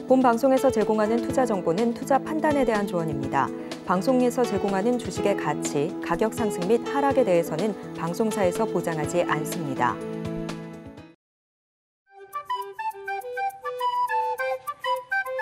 본 방송에서 제공하는 투자 정보는 투자 판단에 대한 조언입니다. 방송에서 제공하는 주식의 가치, 가격 상승 및 하락에 대해서는 방송사에서 보장하지 않습니다.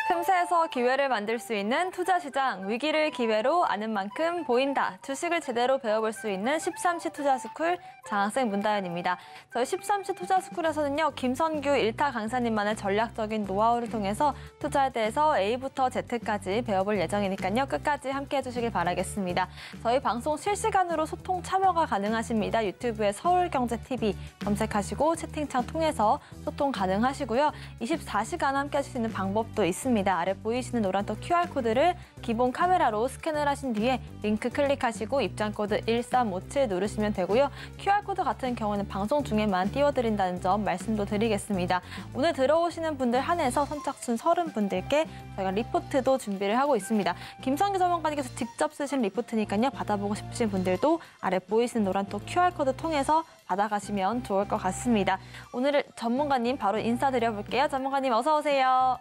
틈새에서 기회를 만들 수 있는 투자시장, 위기를 기회로 아는 만큼 보인다. 주식을 제대로 배워볼 수 있는 13시 투자스쿨 장학생 문다연입니다. 저희 13시 투자스쿨에서는요, 김선규 1타 강사님만의 전략적인 노하우를 통해서 투자에 대해서 A부터 Z까지 배워볼 예정이니까요. 끝까지 함께해 주시길 바라겠습니다. 저희 방송 실시간으로 소통 참여가 가능하십니다. 유튜브에 서울경제TV 검색하시고 채팅창 통해서 소통 가능하시고요. 24시간 함께할 수 있는 방법도 있습니다. 아래 보이시는 노란톡 QR코드를 기본 카메라로 스캔을 하신 뒤에 링크 클릭하시고 입장코드 1357 누르시면 되고요. QR코드 같은 경우는 방송 중에만 띄워드린다는 점 말씀도 드리겠습니다. 오늘 들어오시는 분들 한해서 선착순 30분들께 저희가 리포트도 준비를 하고 있습니다. 김선규 전문가님께서 직접 쓰신 리포트니까요. 받아보고 싶으신 분들도 아래 보이시는 노란톡 QR코드 통해서 받아가시면 좋을 것 같습니다. 오늘 전문가님 바로 인사드려볼게요. 전문가님 어서 오세요.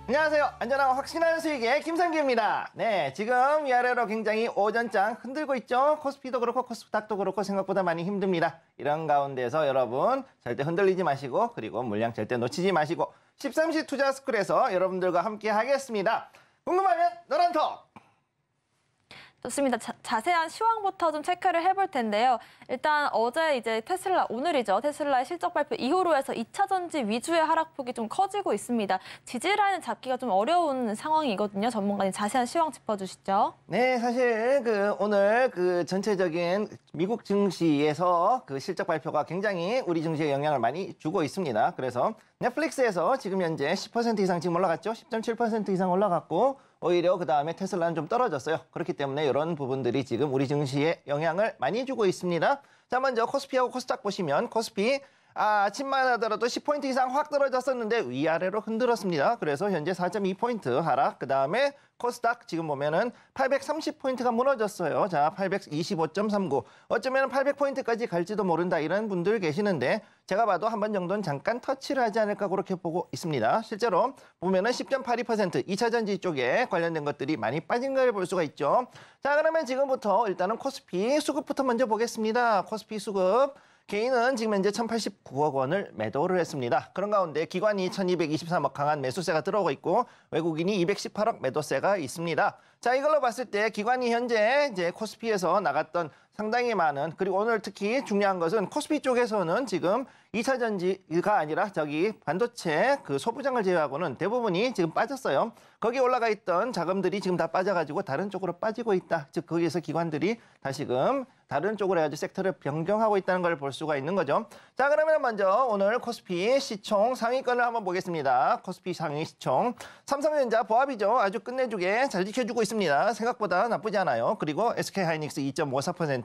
안녕하세요. 안전하고 확신하는 수익의 김선규입니다. 네, 지금 위아래로 굉장히 오전장 흔들고 있죠. 코스피도 그렇고 코스닥도 그렇고 생각보다 많이 힘듭니다. 이런 가운데서 여러분 절대 흔들리지 마시고 그리고 물량 절대 놓치지 마시고 13시 투자스쿨에서 여러분들과 함께 하겠습니다. 궁금하면 노란톡! 좋습니다. 자세한 시황부터 좀 체크를 해볼 텐데요. 일단 어제 이제 테슬라, 오늘이죠. 테슬라의 실적 발표 이후로 해서 2차 전지 위주의 하락폭이 좀 커지고 있습니다. 지지라인 잡기가 좀 어려운 상황이거든요. 전문가님 자세한 시황 짚어주시죠. 네, 사실 오늘 전체적인 미국 증시에서 실적 발표가 굉장히 우리 증시에 영향을 많이 주고 있습니다. 그래서 넷플릭스에서 지금 현재 10% 이상 지금 올라갔죠. 10.7% 이상 올라갔고 오히려 그다음에 테슬라는 좀 떨어졌어요. 그렇기 때문에 이런 부분들이 지금 우리 증시에 영향을 많이 주고 있습니다. 자, 먼저 코스피하고 코스닥 보시면 코스피 아침만 하더라도 10포인트 이상 확 떨어졌었는데 위아래로 흔들었습니다. 그래서 현재 4.2포인트 하락. 그다음에 코스닥 지금 보면은 830포인트가 무너졌어요. 자, 825.39. 어쩌면 800포인트까지 갈지도 모른다 이런 분들 계시는데 제가 봐도 한 번 정도는 잠깐 터치를 하지 않을까 그렇게 보고 있습니다. 실제로 보면은 10.82% 2차 전지 쪽에 관련된 것들이 많이 빠진 걸 볼 수가 있죠. 자, 그러면 지금부터 일단은 코스피 수급부터 먼저 보겠습니다. 코스피 수급. 개인은 지금 현재 1,089억 원을 매도를 했습니다. 그런 가운데 기관이 1,223억 강한 매수세가 들어오고 있고 외국인이 218억 매도세가 있습니다. 자, 이걸로 봤을 때 기관이 현재 이제 코스피에서 나갔던 상당히 많은, 그리고 오늘 특히 중요한 것은 코스피 쪽에서는 지금 2차 전지가 아니라 반도체 소부장을 제외하고는 대부분이 지금 빠졌어요. 거기 올라가 있던 자금들이 지금 다 빠져가지고 다른 쪽으로 빠지고 있다. 즉 거기에서 기관들이 다시금 다른 쪽으로 해가지고 섹터를 변경하고 있다는 걸 볼 수가 있는 거죠. 자, 그러면 먼저 오늘 코스피 시총 상위권을 한번 보겠습니다. 코스피 상위 시총. 삼성전자 보합이죠. 아주 끝내주게 잘 지켜주고 있습니다. 생각보다 나쁘지 않아요. 그리고 SK하이닉스 2.54%.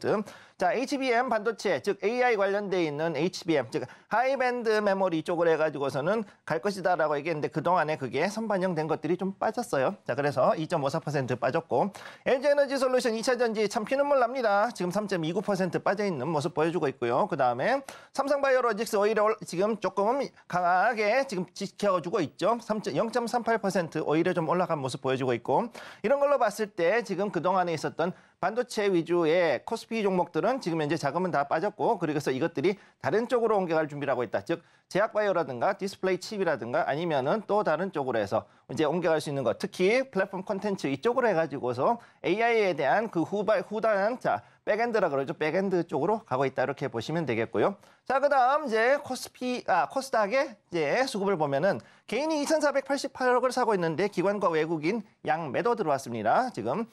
자, HBM 반도체, 즉 AI 관련돼 있는 HBM, 즉 하이밴드 메모리 쪽으로 해가지고서는 갈 것이다라고 얘기했는데 그동안에 그게 선반영된 것들이 좀 빠졌어요. 자, 그래서 2.54% 빠졌고 LG에너지솔루션 2차 전지 참 피눈물 납니다. 지금 3.29% 빠져있는 모습 보여주고 있고요. 그 다음에 삼성바이오로직스 오히려 지금 조금 강하게 지금 지켜주고 있죠. 0.38% 오히려 좀 올라간 모습 보여주고 있고 이런 걸로 봤을 때 지금 그동안에 있었던 반도체 위주의 코스피 종목들은 지금 현재 자금은 다 빠졌고 그래서 이것들이 다른 쪽으로 옮겨갈 준비를 하고 있다. 즉 제약바이오라든가 디스플레이 칩이라든가 아니면은 또 다른 쪽으로 해서 이제 옮겨갈 수 있는 것, 특히 플랫폼 콘텐츠 이쪽으로 해가지고서 AI에 대한 후단 백엔드라 그러죠. 백엔드 쪽으로 가고 있다 이렇게 보시면 되겠고요. 자, 그다음 이제 코스닥의 이제 수급을 보면은 개인이 2,488억을 사고 있는데 기관과 외국인 양 매도 들어왔습니다. 지금.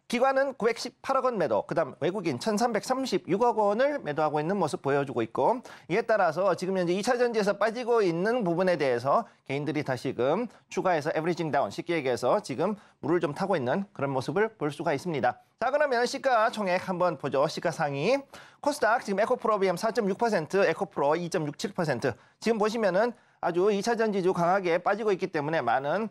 기관은 918억 원 매도, 그다음 외국인 1,336억 원을 매도하고 있는 모습 보여주고 있고 이에 따라서 지금 현재 2차 전지에서 빠지고 있는 부분에 대해서 개인들이 다시금 추가해서 에브리징 다운, 쉽게 얘기해서 지금 물을 좀 타고 있는 그런 모습을 볼 수가 있습니다. 자, 그러면 시가 총액 한번 보죠. 시가 상위. 코스닥 지금 에코프로 BM 4.6%, 에코프로 2.67%. 지금 보시면은 아주 2차 전지주 강하게 빠지고 있기 때문에 많은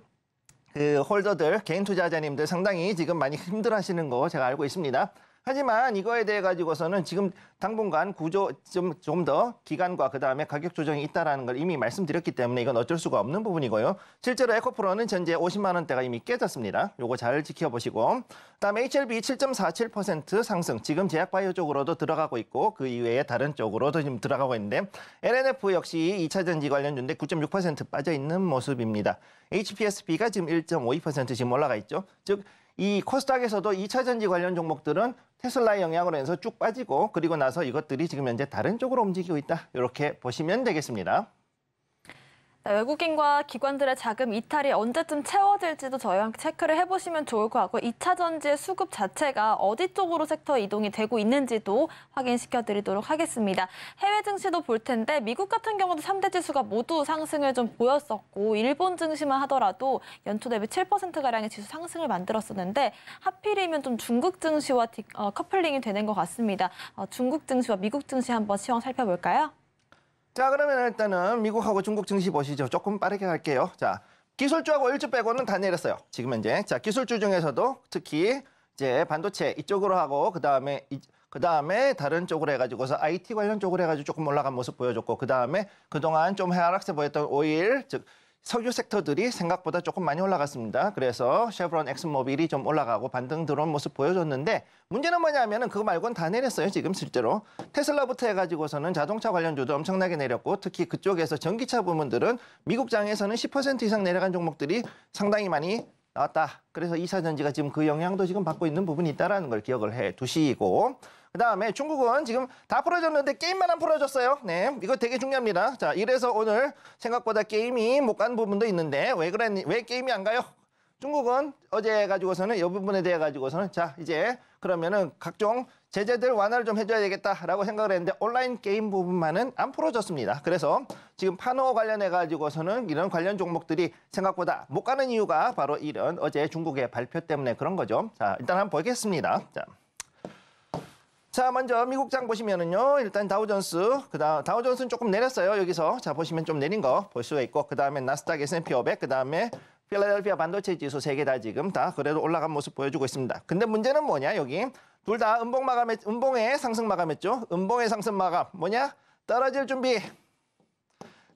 홀더들, 개인 투자자님들 상당히 지금 많이 힘들어하시는 거 제가 알고 있습니다. 하지만 이거에 대해 가지고서는 지금 당분간 구조 좀 더 기간과 그다음에 가격 조정이 있다라는 걸 이미 말씀드렸기 때문에 이건 어쩔 수가 없는 부분이고요. 실제로 에코프로는 현재 50만 원대가 이미 깨졌습니다. 요거 잘 지켜보시고 그다음에 HLB 7.47% 상승. 지금 제약바이오 쪽으로도 들어가고 있고 그 이외에 다른 쪽으로도 지금 들어가고 있는데 LNF 역시 2차 전지 관련주인데 9.6% 빠져 있는 모습입니다. HPSB가 지금 1.52% 지금 올라가 있죠. 즉 이 코스닥에서도 2차 전지 관련 종목들은 테슬라의 영향으로 해서 쭉 빠지고 그리고 나서 이것들이 지금 현재 다른 쪽으로 움직이고 있다. 이렇게 보시면 되겠습니다. 외국인과 기관들의 자금 이탈이 언제쯤 채워질지도 저희와 함께 체크를 해보시면 좋을 것 같고 2차 전지의 수급 자체가 어디 쪽으로 섹터 이동이 되고 있는지도 확인시켜드리도록 하겠습니다. 해외 증시도 볼 텐데 미국 같은 경우도 3대 지수가 모두 상승을 좀 보였었고 일본 증시만 하더라도 연초 대비 7%가량의 지수 상승을 만들었었는데 하필이면 좀 중국 증시와 커플링이 되는 것 같습니다. 중국 증시와 미국 증시 한번 시황 살펴볼까요? 자, 그러면 일단은 미국하고 중국 증시 보시죠. 조금 빠르게 갈게요. 자, 기술주하고 일주 빼고는 다 내렸어요. 지금 현재. 자, 기술주 중에서도 특히 이제 반도체 이쪽으로 하고 그다음에 다른 쪽으로 해가지고서 IT 관련 쪽으로 해가지고 조금 올라간 모습 보여줬고 그다음에 그동안 좀 하락세 보였던 오일, 즉 석유 섹터들이 생각보다 조금 많이 올라갔습니다. 그래서 쉐브론, 엑슨모빌이 좀 올라가고 반등 들어온 모습 보여줬는데 문제는 뭐냐면은 그거 말고는 다 내렸어요. 지금 실제로. 테슬라부터 해가지고서는 자동차 관련주도 엄청나게 내렸고 특히 그쪽에서 전기차 부문들은 미국장에서는 10% 이상 내려간 종목들이 상당히 많이 나왔다. 그래서 2차 전지가 지금 그 영향도 지금 받고 있는 부분이 있다는 걸 기억을 해 두시고 그다음에 중국은 지금 다 풀어졌는데 게임만 안 풀어졌어요. 네, 이거 되게 중요합니다. 자, 이래서 오늘 생각보다 게임이 못 간 부분도 있는데 왜 게임이 안 가요? 중국은 어제 가지고서는 이 부분에 대해 가지고서는 자, 이제 그러면은 각종 제재들 완화를 좀 해줘야 되겠다라고 생각을 했는데 온라인 게임 부분만은 안 풀어졌습니다. 그래서 지금 파노 관련해 가지고서는 이런 관련 종목들이 생각보다 못 가는 이유가 바로 이런 어제 중국의 발표 때문에 그런 거죠. 자, 일단 한번 보겠습니다. 자, 먼저 미국장 보시면은요. 일단 다우존스, 다우존스는 조금 내렸어요. 여기서. 자, 보시면 좀 내린 거 볼 수가 있고 그다음에 나스닥 S&P 500, 그다음에 필라델피아 반도체 지수 3개 다 지금 다 그래도 올라간 모습 보여주고 있습니다. 근데 문제는 뭐냐? 여기 둘 다 음봉의 상승 마감했죠. 음봉의 상승 마감 뭐냐? 떨어질 준비.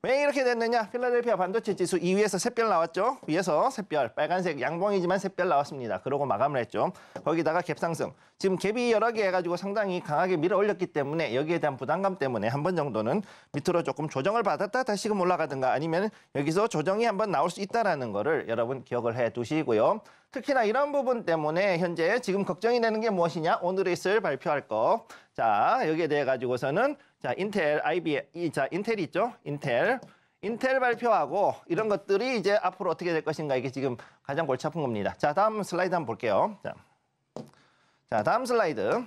왜 이렇게 됐느냐? 필라델피아 반도체 지수 2위에서 샛별 나왔죠. 위에서 샛별, 빨간색 양봉이지만 샛별 나왔습니다. 그러고 마감을 했죠. 거기다가 갭상승. 지금 갭이 여러 개 해가지고 상당히 강하게 밀어 올렸기 때문에 여기에 대한 부담감 때문에 한 번 정도는 밑으로 조금 조정을 받았다 다시금 올라가든가 아니면 여기서 조정이 한번 나올 수 있다는 거를 여러분 기억을 해 두시고요. 특히나 이런 부분 때문에 현재 지금 걱정이 되는 게 무엇이냐? 오늘 있을 발표할 거. 자, 여기에 대해 가지고서는 자, 인텔 있죠? 인텔 발표하고 이런 것들이 이제 앞으로 어떻게 될 것인가 이게 지금 가장 골치 아픈 겁니다. 자, 다음 슬라이드 한번 볼게요. 자, 다음 슬라이드.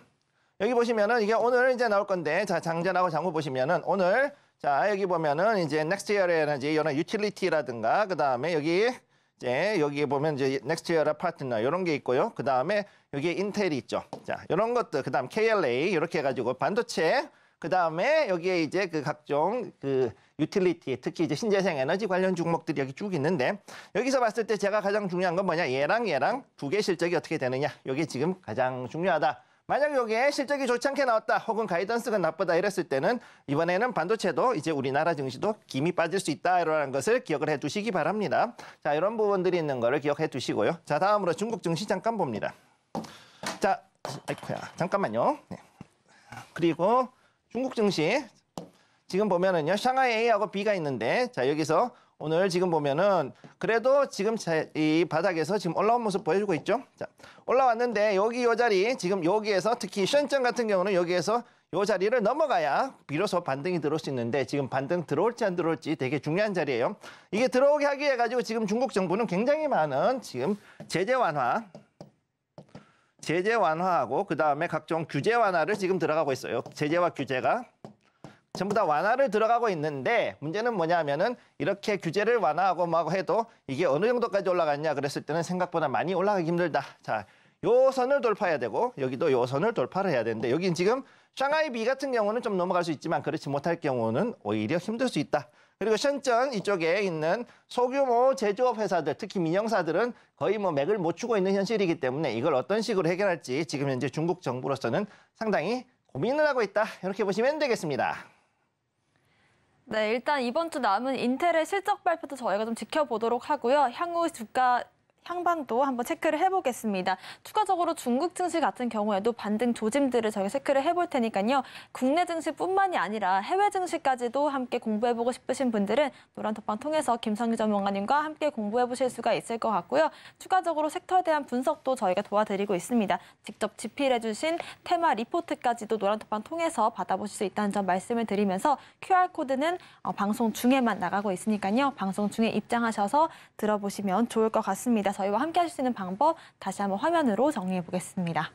여기 보시면은 이게 오늘 이제 나올 건데 자, 장전하고 장후 보시면은 오늘 자, 여기 보면은 이제 넥스트 이어의 에너지 이런 유틸리티라든가 그다음에 여기에 보면 이제 넥스트 이어라 파트너 이런 게 있고요. 그다음에 여기에 인텔이 있죠. 자, 이런 것들 그다음 KLA 이렇게 해 가지고 반도체 그다음에 여기에 이제 그 각종 그 유틸리티 특히 이제 신재생 에너지 관련 종목들이 여기 쭉 있는데 여기서 봤을 때 제가 가장 중요한 건 뭐냐? 얘랑 두 개 실적이 어떻게 되느냐? 이게 지금 가장 중요하다. 만약 여기에 실적이 좋지 않게 나왔다 혹은 가이던스가 나쁘다 이랬을 때는 이번에는 반도체도 이제 우리나라 증시도 김이 빠질 수 있다라는 것을 기억을 해 두시기 바랍니다. 자, 이런 부분들이 있는 거를 기억해 두시고요. 자, 다음으로 중국 증시 잠깐 봅니다. 자, 아이쿠야, 잠깐만요. 네. 그리고 중국 증시 지금 보면은요. 샹하이 A하고 B가 있는데 자, 여기서 오늘 지금 보면은 그래도 지금 이 바닥에서 지금 올라온 모습 보여주고 있죠. 자, 올라왔는데 요 자리 지금 여기에서 특히 셴전 같은 경우는 여기에서 요 자리를 넘어가야 비로소 반등이 들어올 수 있는데 지금 반등 들어올지 안 들어올지 되게 중요한 자리예요. 이게 들어오게 하기 위해 가지고 지금 중국 정부는 굉장히 많은 지금 제재 완화하고 그다음에 각종 규제 완화를 지금 들어가고 있어요. 제재와 규제가 전부 다 완화를 들어가고 있는데 문제는 뭐냐면은 이렇게 규제를 완화하고 뭐 해도 이게 어느 정도까지 올라갔냐 그랬을 때는 생각보다 많이 올라가기 힘들다. 자, 요 선을 돌파해야 되고 여기도 요 선을 돌파를 해야 되는데 여긴 지금 샹하이 B 같은 경우는 좀 넘어갈 수 있지만 그렇지 못할 경우는 오히려 힘들 수 있다. 그리고 션전 이쪽에 있는 소규모 제조업 회사들, 특히 민영사들은 거의 뭐 맥을 못 추고 있는 현실이기 때문에 이걸 어떤 식으로 해결할지 지금 현재 중국 정부로서는 상당히 고민을 하고 있다. 이렇게 보시면 되겠습니다. 네, 일단 이번 주 남은 인텔의 실적 발표도 저희가 좀 지켜보도록 하고요. 향후 주가 향방도 한번 체크를 해보겠습니다. 추가적으로 중국 증시 같은 경우에도 반등 조짐들을 저희가 체크를 해볼 테니까요. 국내 증시뿐만이 아니라 해외 증시까지도 함께 공부해보고 싶으신 분들은 노란톡방 통해서 김성규 전문가님과 함께 공부해보실 수가 있을 것 같고요. 추가적으로 섹터에 대한 분석도 저희가 도와드리고 있습니다. 직접 집필해주신 테마 리포트까지도 노란톡방 통해서 받아보실 수 있다는 점 말씀을 드리면서 QR코드는 방송 중에만 나가고 있으니까요. 방송 중에 입장하셔서 들어보시면 좋을 것 같습니다. 저희와 함께 하실 수 있는 방법 다시 한번 화면으로 정리해 보겠습니다.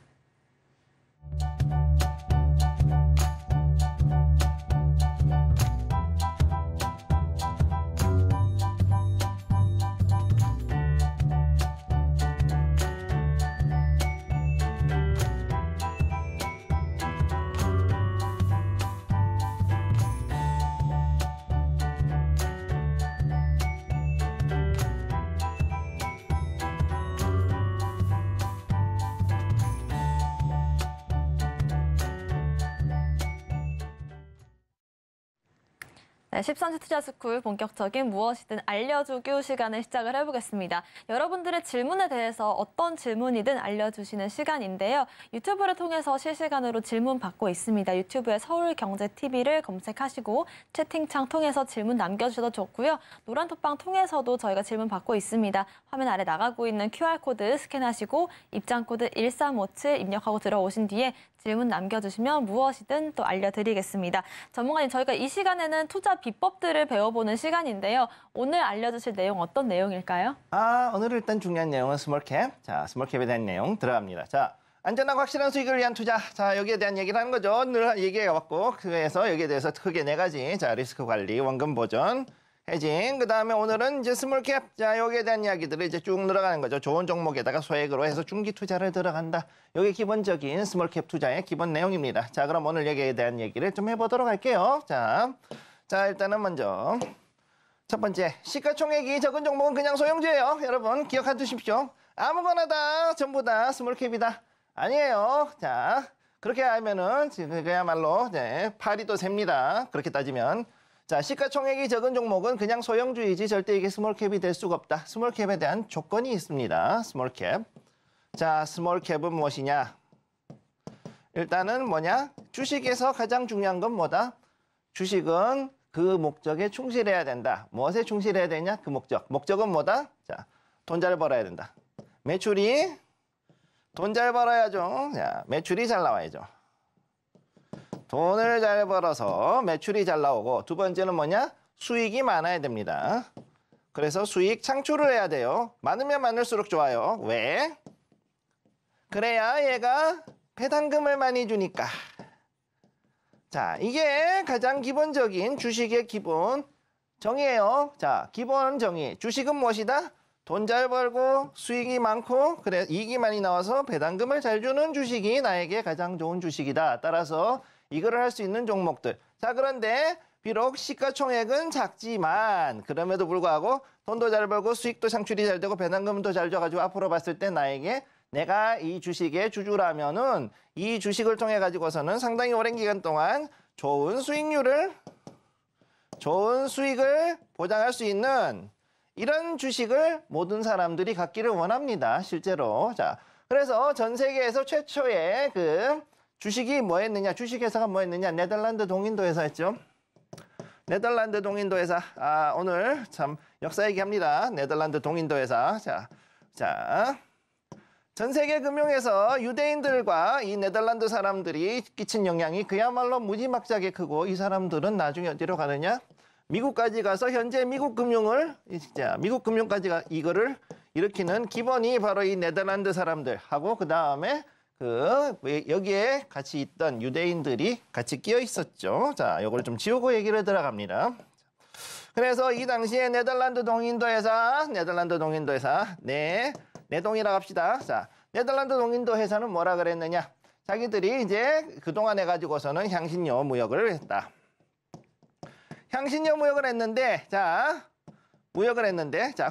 네, 13시 투자스쿨 본격적인 무엇이든 알려주기 시간을 시작을 해보겠습니다. 여러분들의 질문에 대해서 어떤 질문이든 알려주시는 시간인데요. 유튜브를 통해서 실시간으로 질문 받고 있습니다. 유튜브에 서울경제TV를 검색하시고 채팅창 통해서 질문 남겨주셔도 좋고요. 노란톡방 통해서도 저희가 질문 받고 있습니다. 화면 아래 나가고 있는 QR코드 스캔하시고 입장코드 1357 입력하고 들어오신 뒤에 질문 남겨주시면 무엇이든 또 알려드리겠습니다. 전문가님, 저희가 이 시간에는 투자 비법들을 배워보는 시간인데요. 오늘 알려주실 내용 어떤 내용일까요? 오늘 일단 중요한 내용은 스몰캡. 자, 스몰캡에 대한 내용 들어갑니다. 자, 안전하고 확실한 수익을 위한 투자. 자, 여기에 대한 얘기를 하는 거죠. 늘 얘기해왔고, 그래서 여기에 대해서 크게 4가지. 자, 리스크 관리, 원금 보전, 해징. 그 다음에 오늘은 이제 스몰캡. 자, 여기에 대한 이야기들을 이제 쭉 늘어가는 거죠. 좋은 종목에다가 소액으로 해서 중기 투자를 들어간다. 여기 기본적인 스몰캡 투자의 기본 내용입니다. 자, 그럼 오늘 여기에 대한 얘기를 좀 해보도록 할게요. 자, 일단은 먼저 첫 번째, 시가총액이 적은 종목은 그냥 소형주예요. 여러분 기억해 두십시오. 아무거나 다 전부 다 스몰캡이다. 아니에요. 자, 그렇게 하면은 그야말로 팔이 또 셉니다. 그렇게 따지면. 자, 시가총액이 적은 종목은 그냥 소형주이지 절대 이게 스몰캡이 될 수가 없다. 스몰캡에 대한 조건이 있습니다. 스몰캡. 자, 스몰캡은 무엇이냐? 일단은 뭐냐? 주식에서 가장 중요한 건 뭐다? 주식은 그 목적에 충실해야 된다. 무엇에 충실해야 되냐? 그 목적. 목적은 뭐다? 자, 돈 잘 벌어야 된다. 매출이 돈 잘 벌어야죠. 자, 매출이 잘 나와야죠. 돈을 잘 벌어서 매출이 잘 나오고, 두 번째는 뭐냐? 수익이 많아야 됩니다. 그래서 수익 창출을 해야 돼요. 많으면 많을수록 좋아요. 왜? 그래야 얘가 배당금을 많이 주니까. 자, 이게 가장 기본적인 주식의 기본 정의예요. 자, 기본 정의. 주식은 무엇이다? 돈 잘 벌고 수익이 많고 그래 이익이 많이 나와서 배당금을 잘 주는 주식이 나에게 가장 좋은 주식이다. 따라서 이거를 할 수 있는 종목들. 자, 그런데 비록 시가총액은 작지만 그럼에도 불구하고 돈도 잘 벌고 수익도 창출이 잘 되고 배당금도 잘 줘가지고 앞으로 봤을 때 나에게 내가 이 주식의 주주라면은 이 주식을 통해 가지고서는 상당히 오랜 기간 동안 좋은 수익을 보장할 수 있는 이런 주식을 모든 사람들이 갖기를 원합니다. 실제로. 자, 그래서 전 세계에서 최초의 그 주식이 뭐였느냐? 주식회사가 뭐였느냐? 네덜란드 동인도 회사였죠. 네덜란드 동인도 회사. 오늘 참 역사 얘기합니다. 네덜란드 동인도 회사. 자. 전 세계 금융에서 유대인들과 이 네덜란드 사람들이 끼친 영향이 그야말로 무지막지하게 크고, 이 사람들은 나중에 어디로 가느냐? 미국까지 가서 현재 미국 금융까지 이거를 일으키는 기본이 바로 이 네덜란드 사람들하고, 그 다음에 여기에 같이 있던 유대인들이 같이 끼어 있었죠. 자, 요걸 좀 지우고 얘기를 들어갑니다. 그래서 이 당시에 네덜란드 동인도 회사, 네 동이라고 합시다. 자, 네덜란드 동인도 회사는 뭐라 그랬느냐? 자기들이 이제 그동안 해가지고서는 향신료 무역을 했다. 향신료 무역을 했는데, 자,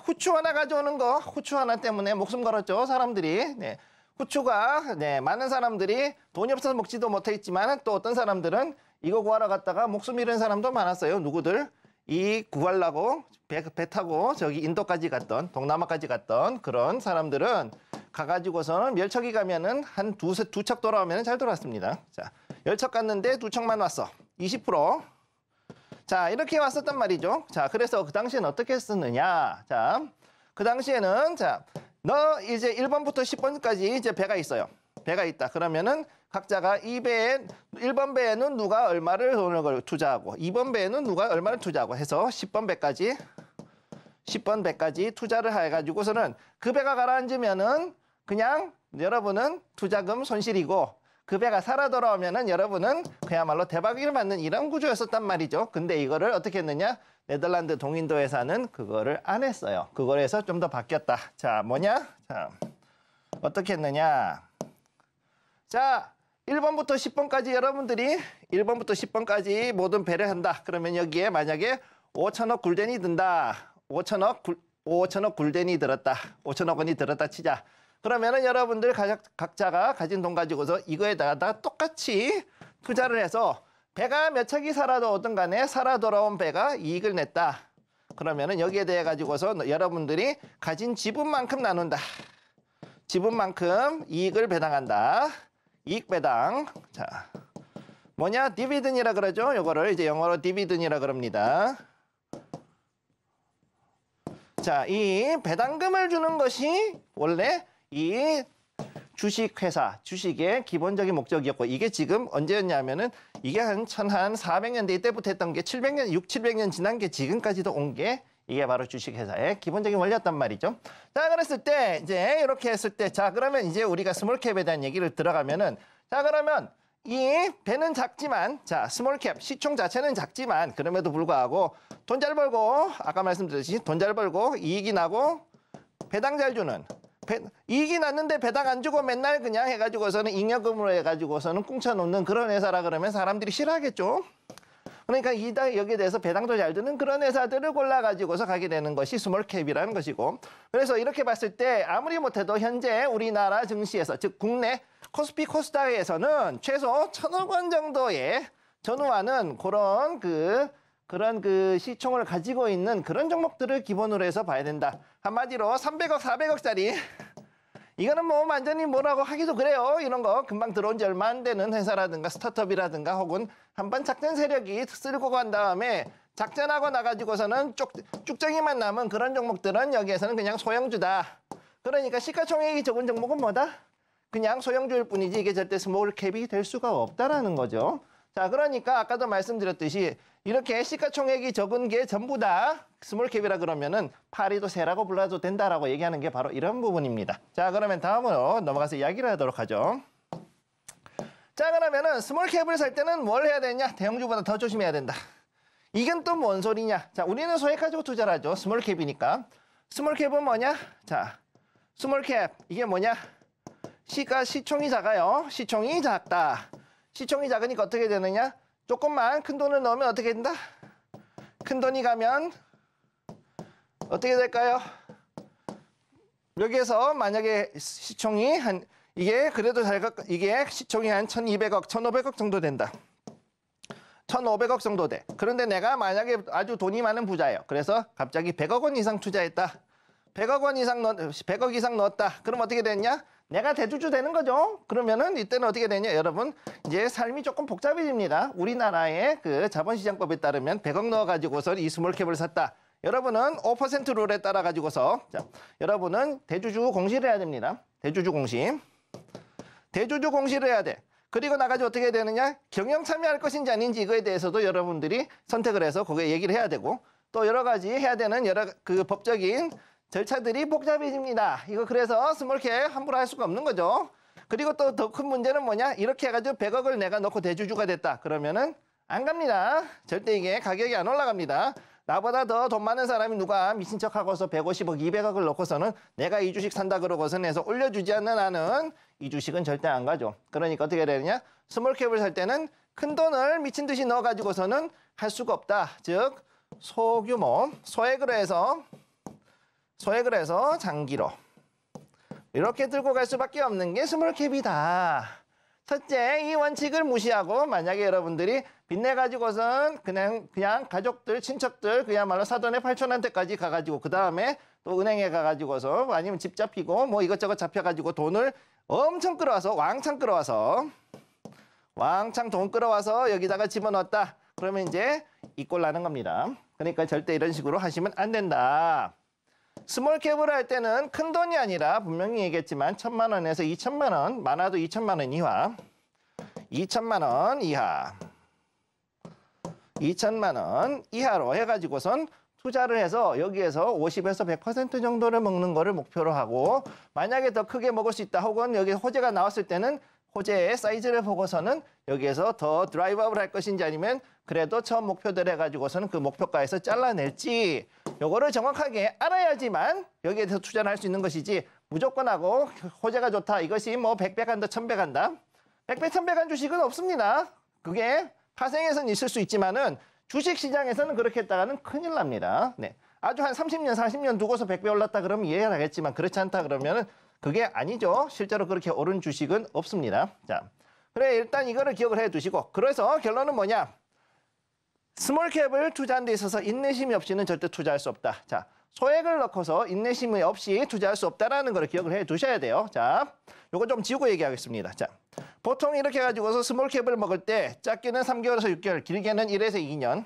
후추 하나 가져오는 거, 후추 하나 때문에 목숨 걸었죠, 사람들이. 네. 후추가, 네, 많은 사람들이 돈이 없어서 먹지도 못했지만 또 어떤 사람들은 이거 구하러 갔다가 목숨 잃은 사람도 많았어요. 누구들? 이 구하려고 배 타고 저기 인도까지 갔던, 동남아까지 갔던 그런 사람들은 가가지고서는 멸척이 가면은 한 두 척 돌아오면 잘 돌아왔습니다. 자, 10척 갔는데 2척만 왔어. 20%. 자, 이렇게 왔었단 말이죠. 자, 그래서 그 당시에는 어떻게 했었느냐. 자, 그 당시에는, 자, 너 이제 1번부터 10번까지 이제 배가 있어요. 배가 있다. 그러면은 각자가 이 배에, 1번 배에는 누가 얼마를 돈을 투자하고, 2번 배에는 누가 얼마를 투자하고 해서 10번 배까지 투자를 해가지고서는 그 배가 가라앉으면은 그냥 여러분은 투자금 손실이고, 그 배가 살아 돌아오면은 여러분은 그야말로 대박을 맞는 이런 구조였었단 말이죠. 근데 이거를 어떻게 했느냐? 네덜란드 동인도 회사는 그거를 안 했어요. 그걸 해서 좀 더 바뀌었다. 자, 뭐냐? 자, 어떻게 했느냐? 자, 1번부터 10번까지 여러분들이 1번부터 10번까지 모든 배를 한다. 그러면 여기에 만약에 5천억 굴덴이 든다. 5천억 굴덴이 들었다. 5천억 원이 들었다 치자. 그러면은 여러분들 각자가 가진 돈 가지고서 이거에다가 똑같이 투자를 해서 배가 몇 척이 살아도 어떤 간에 살아 돌아온 배가 이익을 냈다. 그러면은 여기에 대해 가지고서 여러분들이 가진 지분만큼 나눈다. 지분만큼 이익을 배당한다. 이익 배당. 자, 뭐냐? 디비든이라 그러죠. 요거를 이제 영어로 디비든이라 그럽니다. 자, 이 배당금을 주는 것이 원래 이 주식회사, 주식의 기본적인 목적이었고, 이게 지금 언제였냐면은 이게 한 400년대 이때부터 했던 게 700년 지난 게 지금까지도 온 게 이게 바로 주식회사의 기본적인 원리였단 말이죠. 자, 그랬을 때 이제 이렇게 했을 때, 자, 그러면 이제 우리가 스몰캡에 대한 얘기를 들어가면은, 자, 그러면 이 배는 작지만, 자, 스몰캡 시총 자체는 작지만 그럼에도 불구하고 돈 잘 벌고, 아까 말씀드렸듯이 돈 잘 벌고 이익이 나고 배당 잘 주는, 이익이 났는데 배당 안 주고 맨날 그냥 해가지고서는 잉여금으로 해가지고서는 꿍쳐놓는 그런 회사라 그러면 사람들이 싫어하겠죠. 그러니까 여기에 대해서 배당도 잘 주는 그런 회사들을 골라가지고서 가게 되는 것이 스몰캡이라는 것이고, 그래서 이렇게 봤을 때 아무리 못해도 현재 우리나라 증시에서, 즉 국내 코스피 코스닥에서는 최소 1,000억 원 정도의 전후하는 그런 시총을 가지고 있는 그런 종목들을 기본으로 해서 봐야 된다. 한마디로 300억, 400억짜리 이거는 뭐 완전히 뭐라고 하기도 그래요. 이런 거 금방 들어온 지 얼마 안 되는 회사라든가 스타트업이라든가 혹은 한번 작전 세력이 쓸고 간 다음에 작전하고 나가지고서는 쭉정이만 남은 그런 종목들은 여기에서는 그냥 소형주다. 그러니까 시가총액이 적은 종목은 뭐다? 그냥 소형주일 뿐이지 이게 절대 스몰캡이 될 수가 없다라는 거죠. 자, 그러니까 아까도 말씀드렸듯이 이렇게 시가총액이 적은 게 전부 다 스몰캡이라 그러면은 파리도 새라고 불러도 된다라고 얘기하는 게 바로 이런 부분입니다. 자, 그러면 다음으로 넘어가서 이야기를 하도록 하죠. 자, 그러면은 스몰캡을 살 때는 뭘 해야 되냐? 대형주보다 더 조심해야 된다. 이건 또 뭔 소리냐? 자, 우리는 소액 가지고 투자를 하죠. 스몰캡이니까. 스몰캡은 뭐냐? 자, 스몰캡 이게 뭐냐? 시총이 작아요. 시총이 작다. 시총이 작으니까 어떻게 되느냐? 조금만 큰 돈을 넣으면 어떻게 된다? 큰 돈이 가면 어떻게 될까요? 여기에서 만약에 시총이 이게 그래도 이게 시총이 한 1,200억, 1,500억 정도 된다. 1,500억 정도 돼. 그런데 내가 만약에 아주 돈이 많은 부자예요. 그래서 갑자기 100억 원 이상 투자했다. 100억 이상 넣었다. 그럼 어떻게 됐냐? 내가 대주주 되는 거죠. 그러면은 이때는 어떻게 되냐? 여러분, 이제 삶이 조금 복잡해집니다. 우리나라의 그 자본시장법에 따르면 100억 넣어가지고서 이 스몰캡을 샀다. 여러분은 5% 룰에 따라가지고서, 자, 여러분은 대주주 공시를 해야 됩니다. 대주주 공시. 대주주 공시를 해야 돼. 그리고 나가지고 어떻게 해야 되느냐? 경영 참여할 것인지 아닌지 이거에 대해서도 여러분들이 선택을 해서 그거에 얘기를 해야 되고, 또 여러 가지 해야 되는 그 법적인 절차들이 복잡해집니다. 이거 그래서 스몰캡 함부로 할 수가 없는 거죠. 그리고 또 더 큰 문제는 뭐냐? 이렇게 해가지고 100억을 내가 넣고 대주주가 됐다. 그러면은 안 갑니다. 절대 이게 가격이 안 올라갑니다. 나보다 더 돈 많은 사람이 누가 미친 척하고서 150억, 200억을 넣고서는 내가 이 주식 산다 그러고선 해서 올려주지 않는 한은 이 주식은 절대 안 가죠. 그러니까 어떻게 되느냐? 스몰캡을 살 때는 큰 돈을 미친 듯이 넣어가지고서는 할 수가 없다. 즉 소규모, 소액으로 해서 장기로 이렇게 들고 갈 수밖에 없는 게 스몰캡이다. 첫째, 이 원칙을 무시하고 만약에 여러분들이 빚내가지고선 그냥 가족들, 친척들 그야말로 사돈의 8촌한테까지 가가지고 그 다음에 또 은행에 가가지고서 아니면 집 잡히고 뭐 이것저것 잡혀가지고 돈을 엄청 끌어와서 왕창 돈 끌어와서 여기다가 집어넣었다. 그러면 이제 이 꼴 나는 겁니다. 그러니까 절대 이런 식으로 하시면 안 된다. 스몰캡을 할 때는 큰 돈이 아니라 분명히 얘기했지만 1,000만 원에서 2,000만 원, 많아도 2,000만 원 이하, 2,000만 원 이하, 2,000만 원 이하로 해가지고선 투자를 해서 여기에서 50에서 100% 정도를 먹는 거를 목표로 하고 만약에 더 크게 먹을 수 있다 혹은 여기 호재가 나왔을 때는 호재의 사이즈를 보고서는 여기에서 더 드라이브업을 할 것인지 아니면 그래도 처음 목표대로 해가지고서는 그 목표가에서 잘라낼지 요거를 정확하게 알아야지만 여기에 대해서 투자를 할 수 있는 것이지 무조건 하고 호재가 좋다 이것이 뭐 100배 간다 1000배 간다 100배 1000배 간 주식은 없습니다. 그게 파생에서는 있을 수 있지만은 주식시장에서는 그렇게 했다가는 큰일 납니다. 네. 아주 한 30년 40년 두고서 100배 올랐다 그러면 이해가 하겠지만 그렇지 않다 그러면은 그게 아니죠. 실제로 그렇게 오른 주식은 없습니다. 자, 그래 일단 이거를 기억을 해두시고 그래서 결론은 뭐냐? 스몰캡을 투자하는 데 있어서 인내심이 없이는 절대 투자할 수 없다. 자, 소액을 넣고서 인내심이 없이 투자할 수 없다라는 걸 기억을 해두셔야 돼요. 자, 요거 좀 지우고 얘기하겠습니다. 자, 보통 이렇게 가지고서 스몰캡을 먹을 때 작게는 3개월에서 6개월, 길게는 1에서 2년.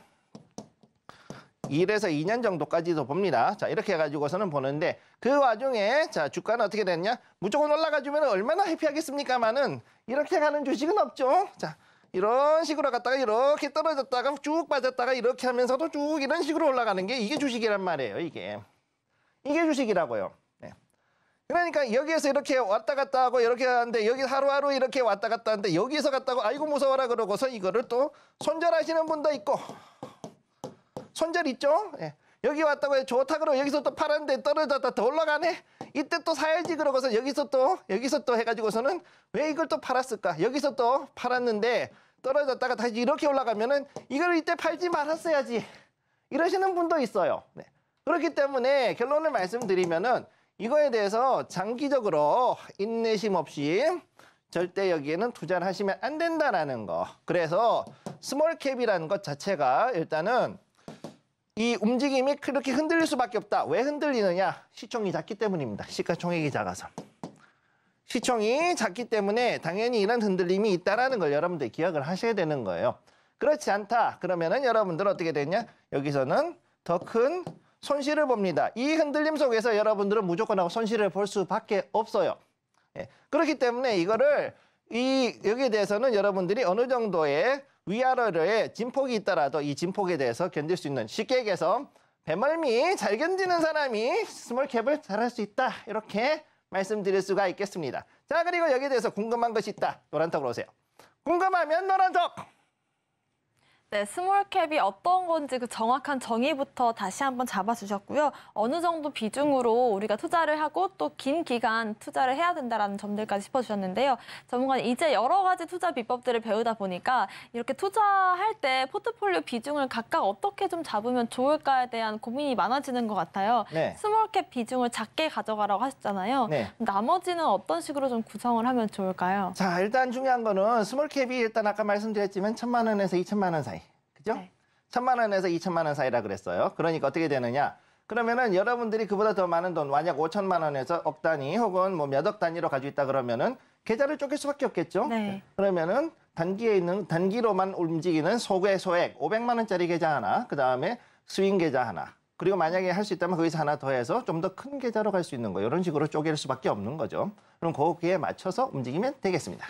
1에서 2년 정도까지도 봅니다. 자, 이렇게 해가지고서는 보는데 그 와중에 자 주가는 어떻게 됐냐? 무조건 올라가주면 얼마나 해피하겠습니까만은 이렇게 가는 주식은 없죠. 자, 이런 식으로 갔다가 이렇게 떨어졌다가 쭉 빠졌다가 이렇게 하면서도 쭉 이런 식으로 올라가는 게 이게 주식이란 말이에요. 이게 주식이라고요. 네. 그러니까 여기에서 이렇게 왔다 갔다 하고 이렇게 하는데 여기 하루하루 이렇게 왔다 갔다 하는데 여기서 갔다고 아이고 무서워라 그러고서 이거를 또 손절하시는 분도 있고 손절 있죠? 예. 여기 왔다고 해 좋다 그러고 여기서 또 팔았는데 떨어졌다 더 올라가네? 이때 또 사야지 그러고서 여기서 또 해가지고서는 왜 이걸 또 팔았을까? 여기서 또 팔았는데 떨어졌다가 다시 이렇게 올라가면은 이걸 이때 팔지 말았어야지. 이러시는 분도 있어요. 네. 그렇기 때문에 결론을 말씀드리면은 이거에 대해서 장기적으로 인내심 없이 절대 여기에는 투자를 하시면 안 된다라는 거. 그래서 스몰캡이라는 것 자체가 일단은 이 움직임이 그렇게 흔들릴 수밖에 없다. 왜 흔들리느냐? 시총이 작기 때문입니다. 시가총액이 작아서. 시총이 작기 때문에 당연히 이런 흔들림이 있다는 걸 여러분들 기억을 하셔야 되는 거예요. 그렇지 않다. 그러면은 여러분들 어떻게 되냐? 여기서는 더 큰 손실을 봅니다. 이 흔들림 속에서 여러분들은 무조건 하고 손실을 볼 수밖에 없어요. 예. 그렇기 때문에 이거를 여기에 대해서는 여러분들이 어느 정도의 위아래로의 진폭이 있더라도 이 진폭에 대해서 견딜 수 있는 쉽게 얘기해서 배멀미 잘 견디는 사람이 스몰캡을 잘할 수 있다. 이렇게 말씀드릴 수가 있겠습니다. 자, 그리고 여기에 대해서 궁금한 것이 있다. 노란톡으로 오세요. 궁금하면 노란톡! 네, 스몰캡이 어떤 건지 그 정확한 정의부터 다시 한번 잡아주셨고요. 어느 정도 비중으로 우리가 투자를 하고 또 긴 기간 투자를 해야 된다는 점들까지 짚어주셨는데요. 전문가는 이제 여러 가지 투자 비법들을 배우다 보니까 이렇게 투자할 때 포트폴리오 비중을 각각 어떻게 좀 잡으면 좋을까에 대한 고민이 많아지는 것 같아요. 네. 스몰캡 비중을 작게 가져가라고 하셨잖아요. 네. 나머지는 어떤 식으로 좀 구성을 하면 좋을까요? 자, 일단 중요한 거는 스몰캡이 일단 아까 말씀드렸지만 1,000만 원에서 2,000만 원 사이. 그죠? 네. 1,000만 원에서 2,000만 원 사이라 그랬어요. 그러니까 어떻게 되느냐? 그러면은 여러분들이 그보다 더 많은 돈, 만약 5천만 원에서 억 단위 혹은 뭐 몇 억 단위로 가지고 있다 그러면은 계좌를 쪼갤 수밖에 없겠죠? 네. 그러면은 단기로만 움직이는 소액 500만 원짜리 계좌 하나, 그 다음에 스윙 계좌 하나. 그리고 만약에 할 수 있다면 거기서 하나 더 해서 좀 더 큰 계좌로 갈 수 있는 거. 이런 식으로 쪼갤 수밖에 없는 거죠. 그럼 거기에 맞춰서 움직이면 되겠습니다.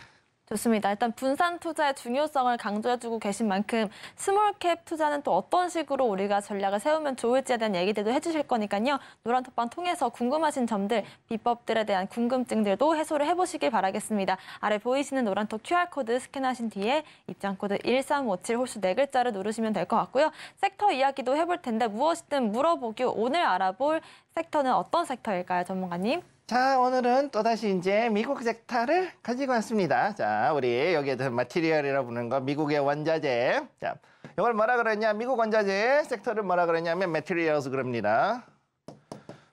좋습니다. 일단 분산 투자의 중요성을 강조해주고 계신 만큼 스몰캡 투자는 또 어떤 식으로 우리가 전략을 세우면 좋을지에 대한 얘기들도 해주실 거니까요. 노란톡방 통해서 궁금하신 점들, 비법들에 대한 궁금증들도 해소를 해보시길 바라겠습니다. 아래 보이시는 노란톡 QR코드 스캔하신 뒤에 입장코드 1357 홀수 4글자를 누르시면 될 것 같고요. 섹터 이야기도 해볼 텐데 무엇이든 물어보기 오늘 알아볼 섹터는 어떤 섹터일까요, 전문가님? 자, 오늘은 또다시 이제 미국 섹터를 가지고 왔습니다. 자, 우리 여기에 마티리얼이라고 부르는 거, 미국의 원자재. 자, 이걸 뭐라 그러냐? 미국 원자재 섹터를 뭐라 그러냐면 materials 그럽니다.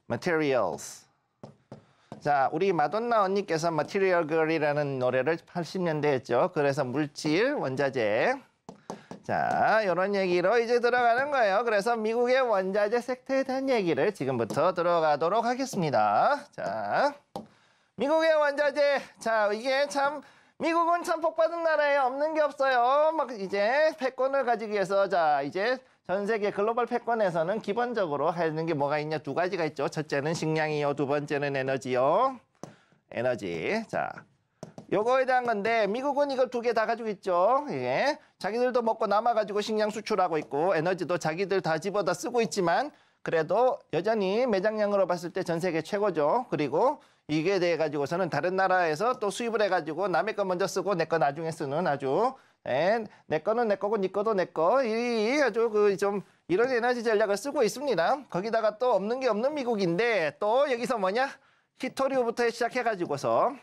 materials. 자, 우리 마돈나 언니께서 Material Girl이라는 노래를 80년대에 했죠. 그래서 물질, 원자재. 자, 이런 얘기로 이제 들어가는 거예요. 그래서 미국의 원자재 섹터에 대한 얘기를 지금부터 들어가도록 하겠습니다. 자, 미국의 원자재. 자, 이게 참 미국은 참 복받은 나라예요. 없는 게 없어요. 막 이제 패권을 가지기 위해서 자, 이제 전 세계 글로벌 패권에서는 기본적으로 하는 게 뭐가 있냐? 2가지가 있죠. 첫째는 식량이요. 두 번째는 에너지요. 에너지. 자, 요거에 대한 건데 미국은 이걸 2개 다 가지고 있죠. 예. 자기들도 먹고 남아가지고 식량 수출하고 있고 에너지도 자기들 다 집어다 쓰고 있지만 그래도 여전히 매장량으로 봤을 때 전 세계 최고죠. 그리고 이게 돼 가지고서는 다른 나라에서 또 수입을 해가지고 남의 거 먼저 쓰고 내 거 나중에 쓰는 아주 내 거는 내 거고 네 거도 내 거 이 아주 그 좀 이런 에너지 전략을 쓰고 있습니다. 거기다가 또 없는 게 없는 미국인데 또 여기서 뭐냐 히토리오부터 시작해가지고서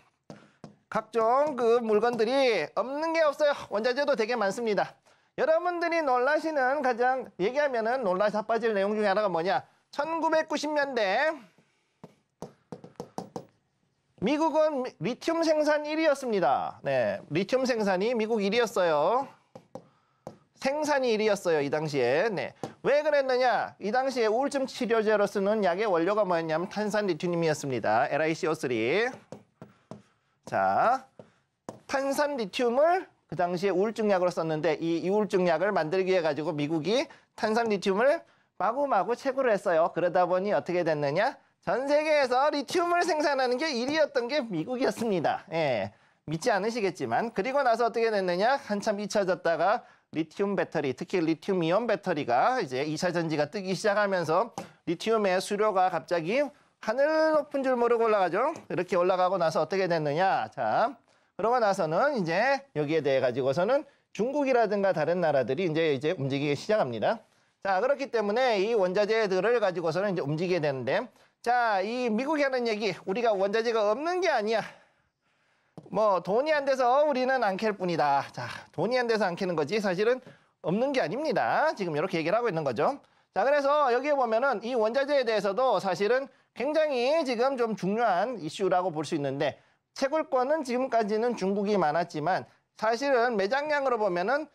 각종 그 물건들이 없는 게 없어요. 원자재도 되게 많습니다. 여러분들이 놀라시는 가장 얘기하면은 놀라 자빠질 내용 중에 하나가 뭐냐? 1990년대 미국은 리튬 생산 1위였습니다. 네, 리튬 생산이 미국 1위였어요. 생산이 1위였어요. 이 당시에. 네. 왜 그랬느냐? 이 당시에 우울증 치료제로 쓰는 약의 원료가 뭐였냐면 탄산 리튬이었습니다. LiCO3. 자, 탄산 리튬을 그 당시에 우울증 약으로 썼는데 이 우울증 약을 만들기 위해 가지고 미국이 탄산 리튬을 마구마구 채굴을 했어요. 그러다 보니 어떻게 됐느냐? 전 세계에서 리튬을 생산하는 게 1위였던 게 미국이었습니다. 예, 믿지 않으시겠지만 그리고 나서 어떻게 됐느냐? 한참 잊혀졌다가 리튬 배터리, 특히 리튬 이온 배터리가 이제 2차 전지가 뜨기 시작하면서 리튬의 수요가 갑자기 하늘 높은 줄 모르고 올라가죠. 이렇게 올라가고 나서 어떻게 됐느냐. 자, 그러고 나서는 이제 여기에 대해 가지고서는 중국이라든가 다른 나라들이 이제 움직이기 시작합니다. 자, 그렇기 때문에 이 원자재들을 가지고서는 이제 움직이게 되는데 자, 이 미국이 하는 얘기 우리가 원자재가 없는 게 아니야. 뭐 돈이 안 돼서 우리는 안 캘 뿐이다. 자, 돈이 안 돼서 안 캐는 거지 사실은 없는 게 아닙니다. 지금 이렇게 얘기를 하고 있는 거죠. 자, 그래서 여기에 보면은 이 원자재에 대해서도 사실은 굉장히 지금 좀 중요한 이슈라고 볼 수 있는데 채굴권은 지금까지는 중국이 많았지만 사실은 매장량으로 보면은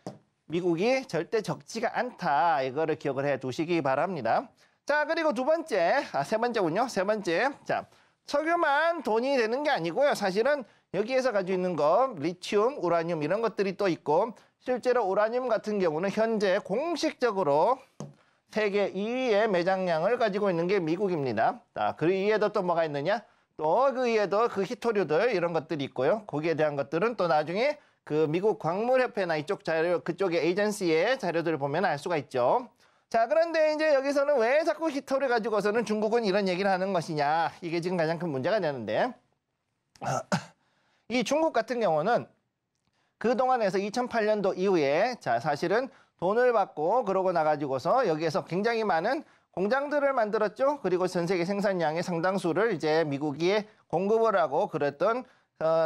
미국이 절대 적지가 않다. 이거를 기억을 해 두시기 바랍니다. 자, 그리고 세 번째군요. 세 번째. 자, 석유만 돈이 되는 게 아니고요. 사실은 여기에서 가지고 있는 거 리튬, 우라늄 이런 것들이 또 있고 실제로 우라늄 같은 경우는 현재 공식적으로 세계 2위의 매장량을 가지고 있는 게 미국입니다. 자, 그 위에도 또 뭐가 있느냐? 또 그 위에도 그 히토류들 이런 것들이 있고요. 거기에 대한 것들은 또 나중에 그 미국 광물협회나 이쪽 자료, 그쪽의 에이전시의 자료들을 보면 알 수가 있죠. 자, 그런데 이제 여기서는 왜 자꾸 히토류 가지고서는 중국은 이런 얘기를 하는 것이냐? 이게 지금 가장 큰 문제가 되는데 이 중국 같은 경우는 그동안에서 2008년도 이후에 자, 사실은 돈을 받고 그러고 나가지고서 여기에서 굉장히 많은 공장들을 만들었죠. 그리고 전 세계 생산량의 상당수를 이제 미국이 공급을 하고 그랬던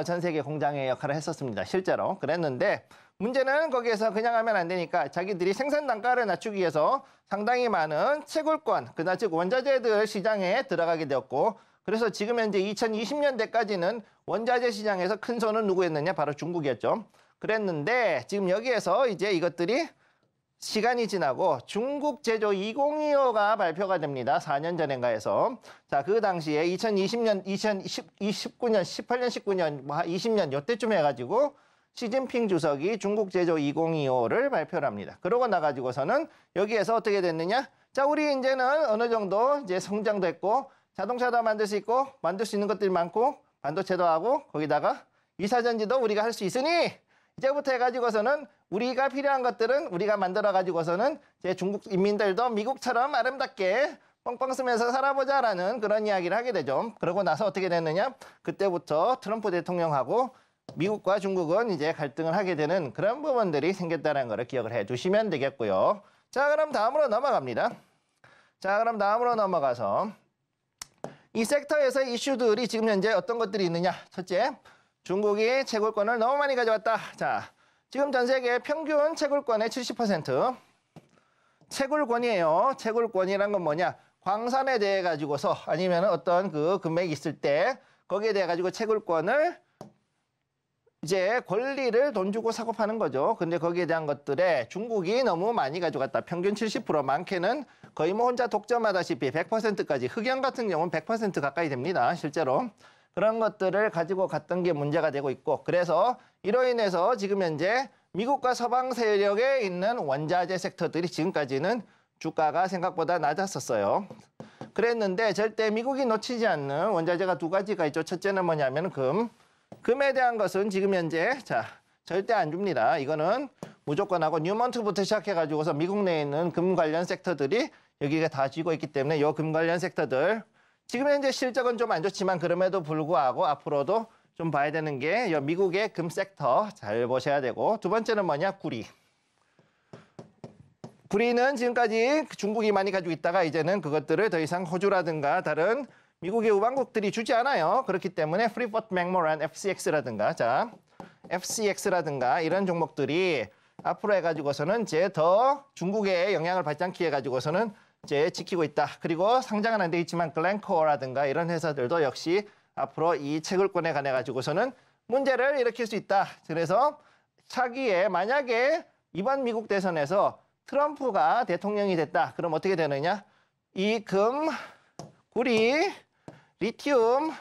전 세계 공장의 역할을 했었습니다. 실제로 그랬는데 문제는 거기에서 그냥 하면 안 되니까 자기들이 생산 단가를 낮추기 위해서 상당히 많은 채굴권, 즉 원자재들 시장에 들어가게 되었고 그래서 지금 현재 2020년대까지는 원자재 시장에서 큰 손은 누구였느냐? 바로 중국이었죠. 그랬는데 지금 여기에서 이제 이것들이 시간이 지나고 중국 제조 2025가 발표가 됩니다. 4년 전인가 해서. 자, 그 당시에 2020년, 2019년, 18년, 19년, 20년 요때쯤 해가지고 시진핑 주석이 중국 제조 2025를 발표를 합니다. 그러고 나가지고서는 여기에서 어떻게 됐느냐? 자, 우리 이제는 어느 정도 이제 성장도 했고 자동차도 만들 수 있고 만들 수 있는 것들이 많고 반도체도 하고 거기다가 유사전지도 우리가 할 수 있으니 이제부터 해가지고서는 우리가 필요한 것들은 우리가 만들어가지고서는 이제 중국 인민들도 미국처럼 아름답게 뻥뻥 쓰면서 살아보자라는 그런 이야기를 하게 되죠. 그러고 나서 어떻게 됐느냐? 그때부터 트럼프 대통령하고 미국과 중국은 이제 갈등을 하게 되는 그런 부분들이 생겼다는 것을 기억을 해두시면 되겠고요. 자, 그럼 다음으로 넘어갑니다. 자, 그럼 다음으로 넘어가서 이 섹터에서 이슈들이 지금 현재 어떤 것들이 있느냐? 첫째, 중국이 채굴권을 너무 많이 가져왔다. 자, 지금 전 세계 평균 채굴권의 70%. 채굴권이에요. 채굴권이란 건 뭐냐? 광산에 대해 가지고서 아니면 어떤 그 금액이 있을 때 거기에 대해 가지고 채굴권을 이제 권리를 돈 주고 사고 파는 거죠. 근데 거기에 대한 것들에 중국이 너무 많이 가져갔다. 평균 70%, 많게는 거의 뭐 혼자 독점하다시피 100%까지, 흑연 같은 경우는 100% 가까이 됩니다. 실제로. 그런 것들을 가지고 갔던 게 문제가 되고 있고, 그래서 이로 인해서 지금 현재 미국과 서방 세력에 있는 원자재 섹터들이 지금까지는 주가가 생각보다 낮았었어요. 그랬는데 절대 미국이 놓치지 않는 원자재가 두 가지가 있죠. 첫째는 뭐냐면 금. 금에 대한 것은 지금 현재 절대 안 줍니다. 이거는 무조건 하고 뉴먼트부터 시작해가지고서 미국 내에 있는 금 관련 섹터들이 여기가 다 쥐고 있기 때문에 이 금 관련 섹터들 지금 현재 실적은 좀 안 좋지만 그럼에도 불구하고 앞으로도 좀 봐야 되는 게 미국의 금 섹터 잘 보셔야 되고, 두 번째는 뭐냐? 구리. 구리는 지금까지 중국이 많이 가지고 있다가 이제는 그것들을 더 이상 호주라든가 다른 미국의 우방국들이 주지 않아요. 그렇기 때문에 프리포트 맥모란 FCX라든가 FCX라든가 이런 종목들이 앞으로 해가지고서는 이제 더 중국의 영향을 받지 않게 해가지고서는 이제 지키고 있다. 그리고 상장은 안 돼 있지만 글렌코어라든가 이런 회사들도 역시 앞으로 이 채굴권에 관해 가지고서는 문제를 일으킬 수 있다. 그래서 차기에 만약에 이번 미국 대선에서 트럼프가 대통령이 됐다. 그럼 어떻게 되느냐? 이 금, 구리, 리튬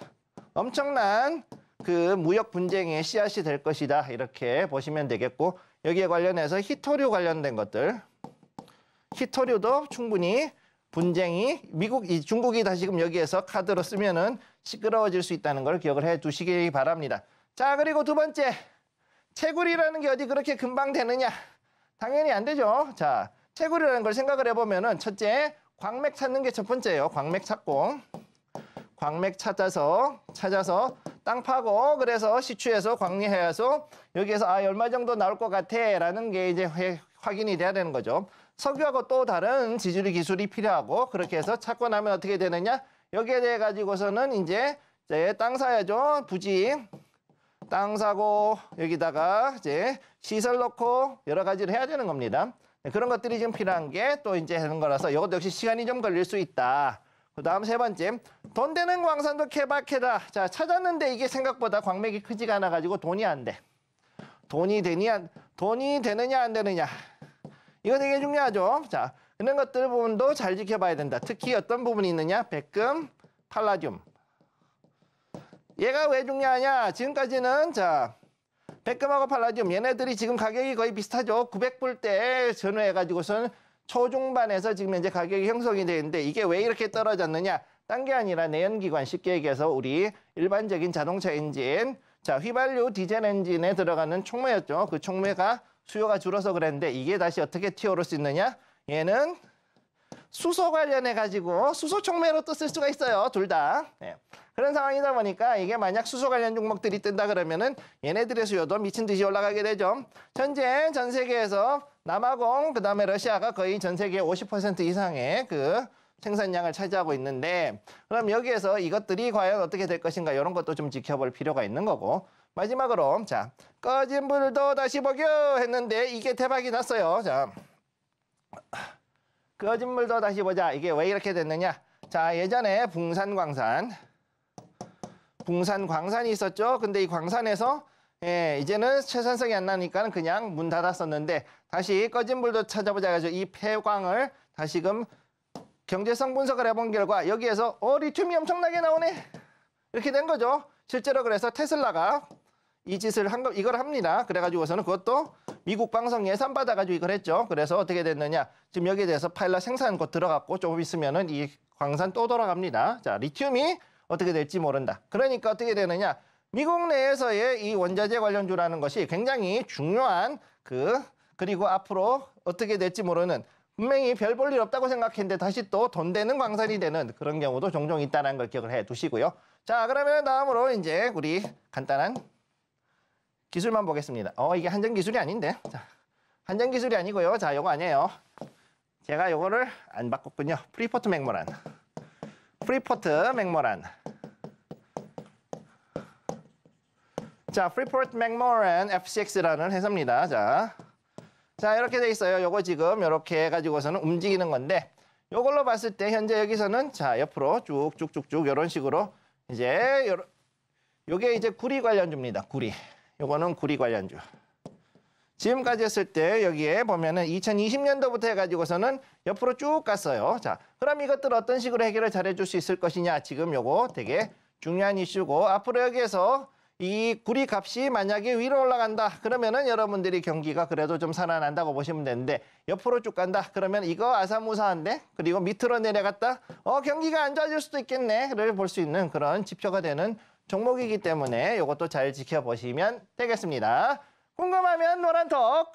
엄청난 그 무역 분쟁의 씨앗이 될 것이다. 이렇게 보시면 되겠고, 여기에 관련해서 희토류 관련된 것들, 희토류도 충분히 분쟁이 중국이 다시금 여기에서 카드로 쓰면은 시끄러워질 수 있다는 걸 기억을 해 두시기 바랍니다. 자, 그리고 두 번째, 채굴이라는 게 어디 그렇게 금방 되느냐? 당연히 안 되죠. 자, 채굴이라는 걸 생각을 해보면은 첫째, 광맥 찾는 게 첫 번째예요. 광맥 찾고, 광맥 찾아서 땅 파고, 그래서 시추해서 광리해서 여기에서 얼마 정도 나올 것 같아라는 게 이제 확인이 돼야 되는 거죠. 석유하고 또 다른 지주리 기술이 필요하고, 그렇게 해서 찾고 나면 어떻게 되느냐? 여기에 대해 가지고서는 이제 땅 사야죠. 부지. 땅 사고 여기다가 이제 시설 넣고 여러 가지를 해야 되는 겁니다. 그런 것들이 지금 필요한 게 또 이제 하는 거라서 이것도 역시 시간이 좀 걸릴 수 있다. 그 다음 세 번째, 돈 되는 광산도 케바케다. 자, 찾았는데 이게 생각보다 광맥이 크지가 않아가지고 돈이 안 돼. 돈이 되느냐 안 되느냐. 이거 되게 중요하죠. 자, 이런 것들 부분도 잘 지켜봐야 된다. 특히 어떤 부분이 있느냐? 백금, 팔라듐. 얘가 왜 중요하냐? 지금까지는 백금하고 팔라듐 얘네들이 지금 가격이 거의 비슷하죠. 900불대 전후해가지고서는 초중반에서 지금 현재 가격이 형성이 되는데 이게 왜 이렇게 떨어졌느냐? 딴 게 아니라 내연기관, 쉽게 얘기해서 우리 일반적인 자동차 엔진, 휘발유 디젤 엔진에 들어가는 촉매였죠. 그 촉매가 수요가 줄어서 그랬는데 이게 다시 어떻게 튀어오를 수 있느냐? 얘는 수소 관련해가지고 수소 촉매로 또 쓸 수가 있어요. 둘 다. 네. 그런 상황이다 보니까 이게 만약 수소 관련 종목들이 뜬다 그러면은 얘네들의 수요도 미친 듯이 올라가게 되죠. 현재 전 세계에서 남아공, 그 다음에 러시아가 거의 전 세계 50% 이상의 그 생산량을 차지하고 있는데, 그럼 여기에서 이것들이 과연 어떻게 될 것인가 이런 것도 좀 지켜볼 필요가 있는 거고, 마지막으로 꺼진 불도 다시 보겨 했는데 이게 대박이 났어요. 꺼진 불도 다시 보자. 이게 왜 이렇게 됐느냐? 예전에 붕산광산이 있었죠. 근데 이 광산에서 이제는 채산성이 안 나니까 그냥 문 닫았었는데 다시 꺼진 불도 찾아보자 해가지고 이 폐광을 다시금 경제성 분석을 해본 결과 여기에서 리튬이 엄청나게 나오네. 이렇게 된 거죠. 실제로 그래서 테슬라가 이 짓을 이걸 합니다. 그래가지고서는 그것도 미국 방송 예산 받아가지고 이걸 했죠. 그래서 어떻게 됐느냐? 지금 여기에 대해서 파일럿 생산 곧 들어갔고 조금 있으면은 이 광산 또 돌아갑니다. 리튬이 어떻게 될지 모른다. 그러니까 어떻게 되느냐? 미국 내에서의 이 원자재 관련주라는 것이 굉장히 중요한 그리고 앞으로 어떻게 될지 모르는 분명히 별 볼 일 없다고 생각했는데 다시 또 돈 되는 광산이 되는 그런 경우도 종종 있다는 걸 기억을 해 두시고요. 자, 그러면 다음으로 이제 우리 간단한 기술만 보겠습니다. 이게 한정 기술이 아닌데. 자, 한정 기술이 아니고요. 자, 요거 아니에요. 제가 요거를 안 바꿨군요. 프리포트 맥모란. 자, 프리포트 맥모란 FCX라는 회사입니다. 자, 이렇게 돼 있어요. 요거 지금 이렇게 해가지고서는 움직이는 건데, 요걸로 봤을 때 현재 여기서는 자, 옆으로 쭉쭉쭉쭉 이런 식으로 이제 요게 이제 구리 관련주입니다. 구리. 요거는 구리 관련주. 지금까지 했을 때 여기에 보면은 2020년도부터 해가지고서는 옆으로 쭉 갔어요. 자, 그럼 이것들 어떤 식으로 해결을 잘해줄 수 있을 것이냐. 지금 요거 되게 중요한 이슈고, 앞으로 여기에서 이 구리 값이 만약에 위로 올라간다 그러면은 여러분들이 경기가 그래도 좀 살아난다고 보시면 되는데, 옆으로 쭉 간다 그러면 이거 아사무사한데, 그리고 밑으로 내려갔다 경기가 안 좋아질 수도 있겠네를 볼 수 있는 그런 지표가 되는 종목이기 때문에 이것도 잘 지켜보시면 되겠습니다. 궁금하면 노란톡.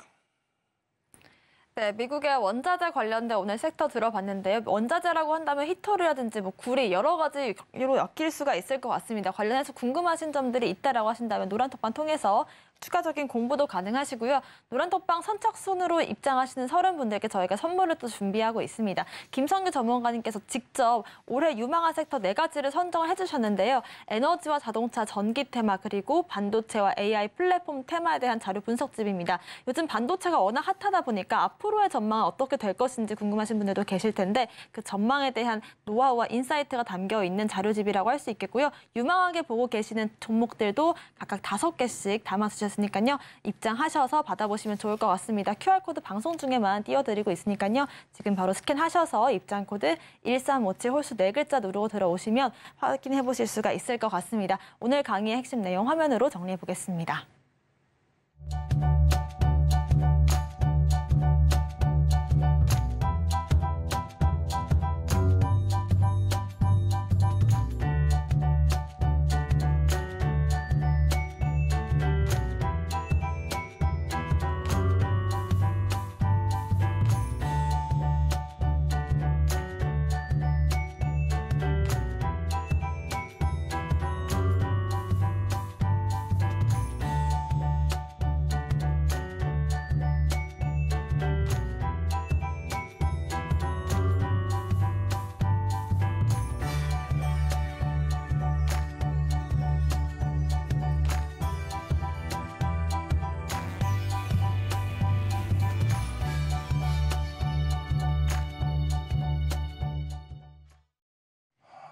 네, 미국의 원자재 관련된 오늘 섹터 들어봤는데요. 원자재라고 한다면 히토류라든지 뭐 구리 여러 가지로 엮일 수가 있을 것 같습니다. 관련해서 궁금하신 점들이 있다라고 하신다면 노란톡방 통해서 추가적인 공부도 가능하시고요. 노란톡방 선착순으로 입장하시는 30분들께 저희가 선물을 또 준비하고 있습니다. 김성규 전문가님께서 직접 올해 유망한 섹터 4가지를 선정을 해주셨는데요. 에너지와 자동차, 전기 테마, 그리고 반도체와 AI 플랫폼 테마에 대한 자료 분석집입니다. 요즘 반도체가 워낙 핫하다 보니까 앞으로의 전망은 어떻게 될 것인지 궁금하신 분들도 계실 텐데, 그 전망에 대한 노하우와 인사이트가 담겨 있는 자료집이라고 할 수 있겠고요. 유망하게 보고 계시는 종목들도 각각 5개씩 담아주셨습니다. 있으니까요. 입장하셔서 받아보시면 좋을 것 같습니다. QR코드 방송 중에만 띄워드리고 있으니까요. 지금 바로 스캔하셔서 입장코드 1357 홀수 4글자 누르고 들어오시면 확인해보실 수가 있을 것 같습니다. 오늘 강의의 핵심 내용 화면으로 정리해보겠습니다.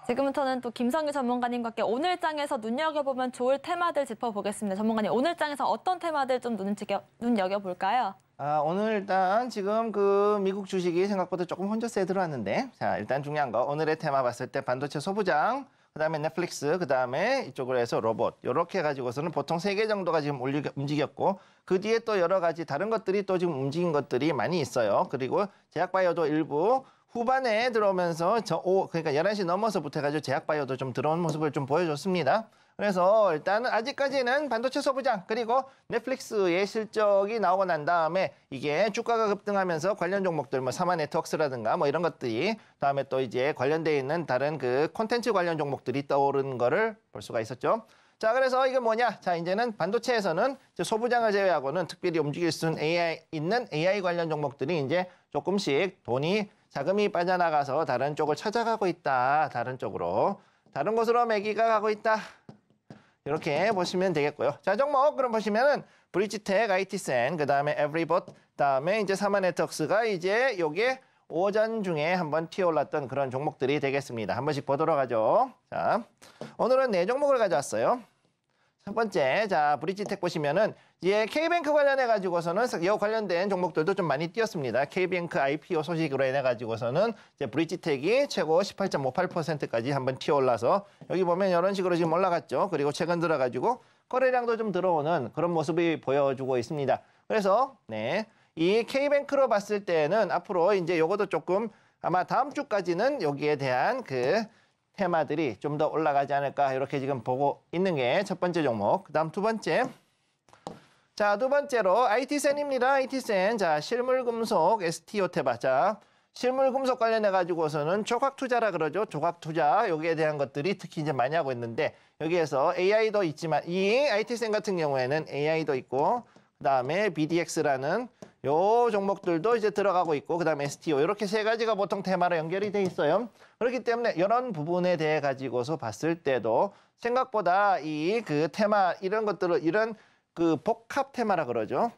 지금부터는 또 김성규 전문가님과 함께 오늘 장에서 눈여겨보면 좋을 테마들 짚어보겠습니다. 전문가님, 오늘 장에서 어떤 테마들 좀 눈여겨볼까요? 오늘 일단 지금 미국 주식이 생각보다 조금 혼조세에 들어왔는데, 자, 일단 중요한 거 오늘의 테마 봤을 때 반도체 소부장, 그다음에 넷플릭스, 그다음에 이쪽으로 해서 로봇, 이렇게 해가지고서는 보통 3개 정도가 지금 움직였고, 그 뒤에 또 여러 가지 다른 것들이 또 지금 움직인 것들이 많이 있어요. 그리고 제약바이오도 일부 후반에 들어오면서 그러니까 11시 넘어서부터 해가지고 제약바이오도 좀 들어온 모습을 좀 보여줬습니다. 그래서 일단은 아직까지는 반도체 소부장 그리고 넷플릭스의 실적이 나오고 난 다음에 이게 주가가 급등하면서 관련 종목들 뭐 사마 네트워크스라든가 뭐 이런 것들이 다음에 또 이제 관련돼 있는 다른 콘텐츠 관련 종목들이 떠오르는 거를 볼 수가 있었죠. 자, 그래서 이게 뭐냐? 자, 이제는 반도체에서는 이제 소부장을 제외하고는 특별히 움직일 수 있는 AI 관련 종목들이 이제 조금씩 자금이 빠져나가서 다른 쪽을 찾아가고 있다. 다른 곳으로 매기가 가고 있다. 이렇게 보시면 되겠고요. 자, 종목 그럼 보시면은 브릿지텍, IT센, 그다음에 에브리봇, 그다음에 이제 사마 네트워크스가 이제 요게 오전 중에 한번 튀어올랐던 그런 종목들이 되겠습니다. 한 번씩 보도록 하죠. 자, 오늘은 4종목을 가져왔어요. 첫 번째, 자, 브릿지텍 보시면은 이제 K뱅크 관련해 가지고서는 이 관련된 종목들도 좀 많이 뛰었습니다. K뱅크 IPO 소식으로 인해 가지고서는 이제 브릿지텍이 최고 18.58%까지 한번 튀어올라서 여기 보면 이런 식으로 지금 올라갔죠. 그리고 최근 들어 가지고 거래량도 좀 들어오는 그런 모습이 보여주고 있습니다. 그래서 이 K뱅크로 봤을 때는 앞으로 이제 요것도 조금 아마 다음 주까지는 여기에 대한 테마들이 좀 더 올라가지 않을까 이렇게 지금 보고 있는 게 첫 번째 종목. 그다음 두 번째. 자, 두 번째로 IT센입니다. IT센. 자, 실물금속 STO테바. 자, 실물금속 관련해 가지고서는 조각투자라 그러죠. 조각투자. 여기에 대한 것들이 특히 이제 많이 하고 있는데 여기에서 AI도 있지만 이 IT센 같은 경우에는 AI도 있고 그다음에 BDX라는 요 종목들도 이제 들어가고 있고 그다음에 STO 이렇게 세 가지가 보통 테마로 연결이 돼 있어요. 그렇기 때문에 이런 부분에 대해 가지고서 봤을 때도 생각보다 이 그 테마 이런 것들을 이런 그 복합 테마라 그러죠.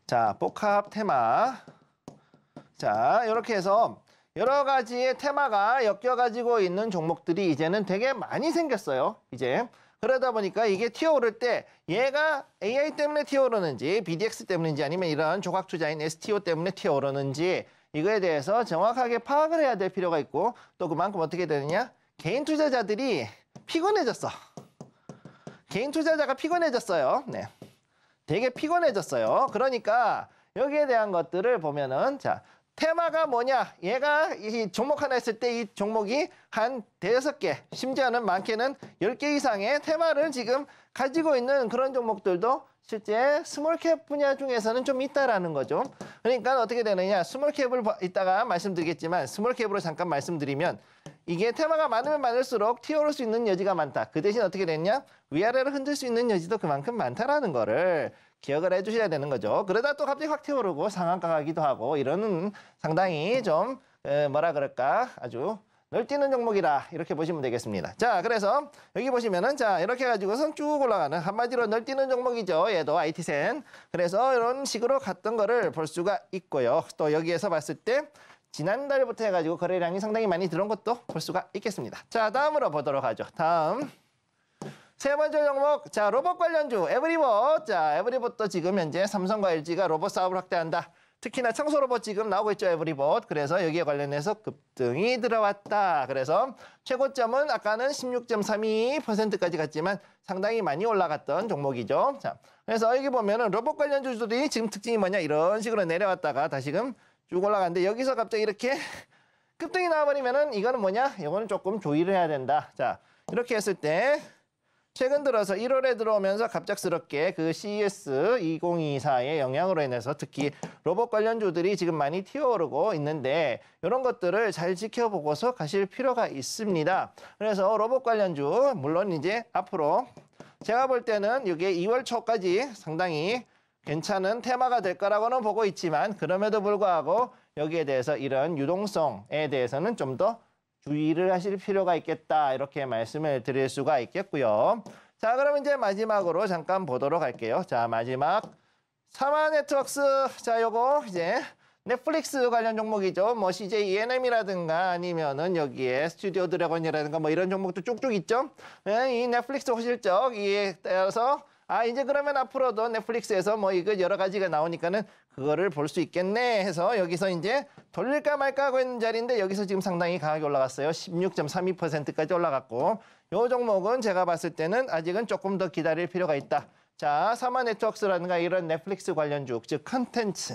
자, 복합 테마. 자, 이렇게 해서 여러 가지의 테마가 엮여가지고 있는 종목들이 이제는 되게 많이 생겼어요. 이제. 그러다 보니까 이게 튀어오를 때 얘가 AI 때문에 튀어오르는지 BDX 때문인지 아니면 이런 조각 투자인 STO 때문에 튀어오르는지 이거에 대해서 정확하게 파악을 해야 될 필요가 있고 또 그만큼 어떻게 되느냐? 개인 투자자들이 피곤해졌어. 개인 투자자가 피곤해졌어요. 네. 되게 피곤해졌어요. 그러니까 여기에 대한 것들을 보면은 자, 테마가 뭐냐? 얘가 이 종목 하나 했을 때 이 종목이 한 5개, 심지어는 많게는 10개 이상의 테마를 지금 가지고 있는 그런 종목들도 실제 스몰캡 분야 중에서는 좀 있다라는 거죠. 그러니까 어떻게 되느냐? 스몰캡을 이따가 말씀드리겠지만 스몰캡으로 잠깐 말씀드리면 이게 테마가 많으면 많을수록 튀어오를 수 있는 여지가 많다. 그 대신 어떻게 되느냐? 위아래로 흔들 수 있는 여지도 그만큼 많다라는 거를 기억을 해주셔야 되는 거죠. 그러다 또 갑자기 확 튀어오르고 상한가 가기도 하고 이러는 상당히 좀 뭐라 그럴까 아주 널뛰는 종목이라 이렇게 보시면 되겠습니다. 자, 그래서 여기 보시면은 자 이렇게 해가지고선 쭉 올라가는 한마디로 널뛰는 종목이죠. 얘도 IT센. 그래서 이런 식으로 갔던 거를 볼 수가 있고요. 또 여기에서 봤을 때 지난달부터 해가지고 거래량이 상당히 많이 들어온 것도 볼 수가 있겠습니다. 자, 다음으로 보도록 하죠. 다음. 세 번째 종목, 자, 로봇 관련주, 에브리봇. 자, 에브리봇도 지금 현재 삼성과 LG가 로봇 사업을 확대한다. 특히나 청소 로봇 지금 나오고 있죠, 에브리봇. 그래서 여기에 관련해서 급등이 들어왔다. 그래서 최고점은 아까는 16.32%까지 갔지만 상당히 많이 올라갔던 종목이죠. 자, 그래서 여기 보면은 로봇 관련주들이 지금 특징이 뭐냐, 이런 식으로 내려왔다가 다시금 쭉 올라갔는데 여기서 갑자기 이렇게 급등이 나와버리면은 이거는 뭐냐, 이거는 조금 조의를 해야 된다. 자, 이렇게 했을 때 최근 들어서 1월에 들어오면서 갑작스럽게 그 CES 2024의 영향으로 인해서 특히 로봇 관련주들이 지금 많이 튀어오르고 있는데 이런 것들을 잘 지켜보고서 가실 필요가 있습니다. 그래서 로봇 관련주 물론 이제 앞으로 제가 볼 때는 이게 2월 초까지 상당히 괜찮은 테마가 될 거라고는 보고 있지만 그럼에도 불구하고 여기에 대해서 이런 유동성에 대해서는 좀 더 주의를 하실 필요가 있겠다. 이렇게 말씀을 드릴 수가 있겠고요. 자, 그럼 이제 마지막으로 잠깐 보도록 할게요. 자, 마지막 사마네트웍스. 자, 요거 이제 넷플릭스 관련 종목이죠. 뭐 CJ ENM이라든가 아니면은 여기에 스튜디오 드래곤이라든가 뭐 이런 종목도 쭉쭉 있죠. 네, 이 넷플릭스 호실적에 따라서 이제 그러면 앞으로도 넷플릭스에서 뭐 이거 여러 가지가 나오니까는 그거를 볼 수 있겠네 해서 여기서 이제 돌릴까 말까 하고 있는 자리인데 여기서 지금 상당히 강하게 올라갔어요. 16.32%까지 올라갔고 요 종목은 제가 봤을 때는 아직은 조금 더 기다릴 필요가 있다. 자, 사마네트웍스라든가 이런 넷플릭스 관련주, 즉 컨텐츠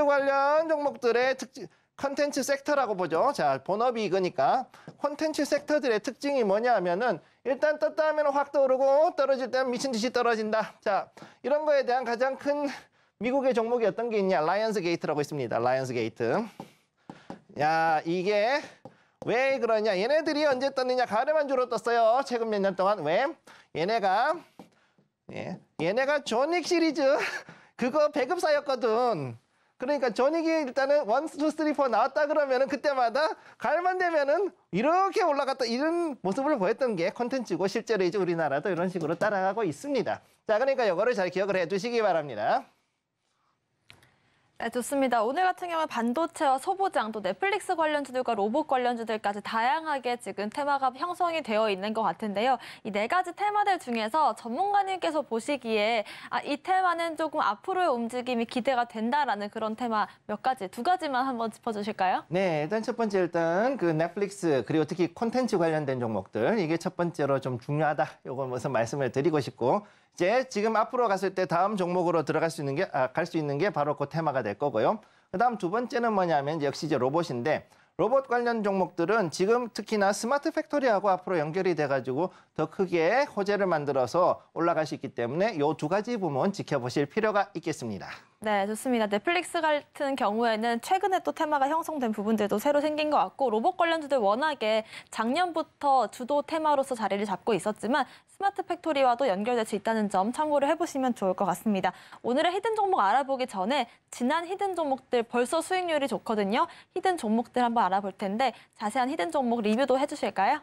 관련 종목들의 특징, 컨텐츠 섹터라고 보죠. 자, 본업이 이거니까 콘텐츠 섹터들의 특징이 뭐냐 하면은 일단 떴다 하면 확 떠오르고 떨어질 때는 미친 듯이 떨어진다. 자, 이런 거에 대한 가장 큰 미국의 종목이 어떤 게 있냐? 라이언스 게이트라고 있습니다. 라이언스 게이트. 야, 이게 왜 그러냐? 얘네들이 언제 떴느냐? 가을에만 주로 떴어요. 최근 몇 년 동안. 왜? 얘네가 존윅 시리즈 그거 배급사였거든. 그러니까 존윅이 일단은 1, 2, 3, 4 나왔다 그러면은 그때마다 가을만 되면은 이렇게 올라갔다 이런 모습을 보였던 게 콘텐츠고 실제로 이제 우리나라도 이런 식으로 따라가고 있습니다. 자, 그러니까 이거를 잘 기억을 해두시기 바랍니다. 네, 좋습니다. 오늘 같은 경우는 반도체와 소보장, 또 넷플릭스 관련주들과 로봇 관련주들까지 다양하게 지금 테마가 형성이 되어 있는 것 같은데요. 이 네 가지 테마들 중에서 전문가님께서 보시기에 이 테마는 조금 앞으로의 움직임이 기대가 된다라는 그런 테마 몇 가지, 두 가지만 한번 짚어주실까요? 네, 일단 첫 번째 그 넷플릭스 그리고 특히 콘텐츠 관련된 종목들 이게 첫 번째로 좀 중요하다. 요거 무슨 말씀을 드리고 싶고 이제 지금 앞으로 갔을 때 다음 종목으로 들어갈 수 있는 게 갈 수 있는 게 바로 그 테마가 될 거고요. 그다음 두 번째는 뭐냐면 역시 이제 로봇인데 로봇 관련 종목들은 지금 특히나 스마트 팩토리하고 앞으로 연결이 돼가지고 더 크게 호재를 만들어서 올라갈 수 있기 때문에 이 두 가지 부분 지켜보실 필요가 있겠습니다. 네, 좋습니다. 넷플릭스 같은 경우에는 최근에 또 테마가 형성된 부분들도 새로 생긴 것 같고 로봇 관련주들 워낙에 작년부터 주도 테마로서 자리를 잡고 있었지만 스마트 팩토리와도 연결될 수 있다는 점 참고를 해보시면 좋을 것 같습니다. 오늘의 히든 종목 알아보기 전에 지난 히든 종목들 벌써 수익률이 좋거든요. 히든 종목들 한번 알아볼 텐데 자세한 히든 종목 리뷰도 해주실까요?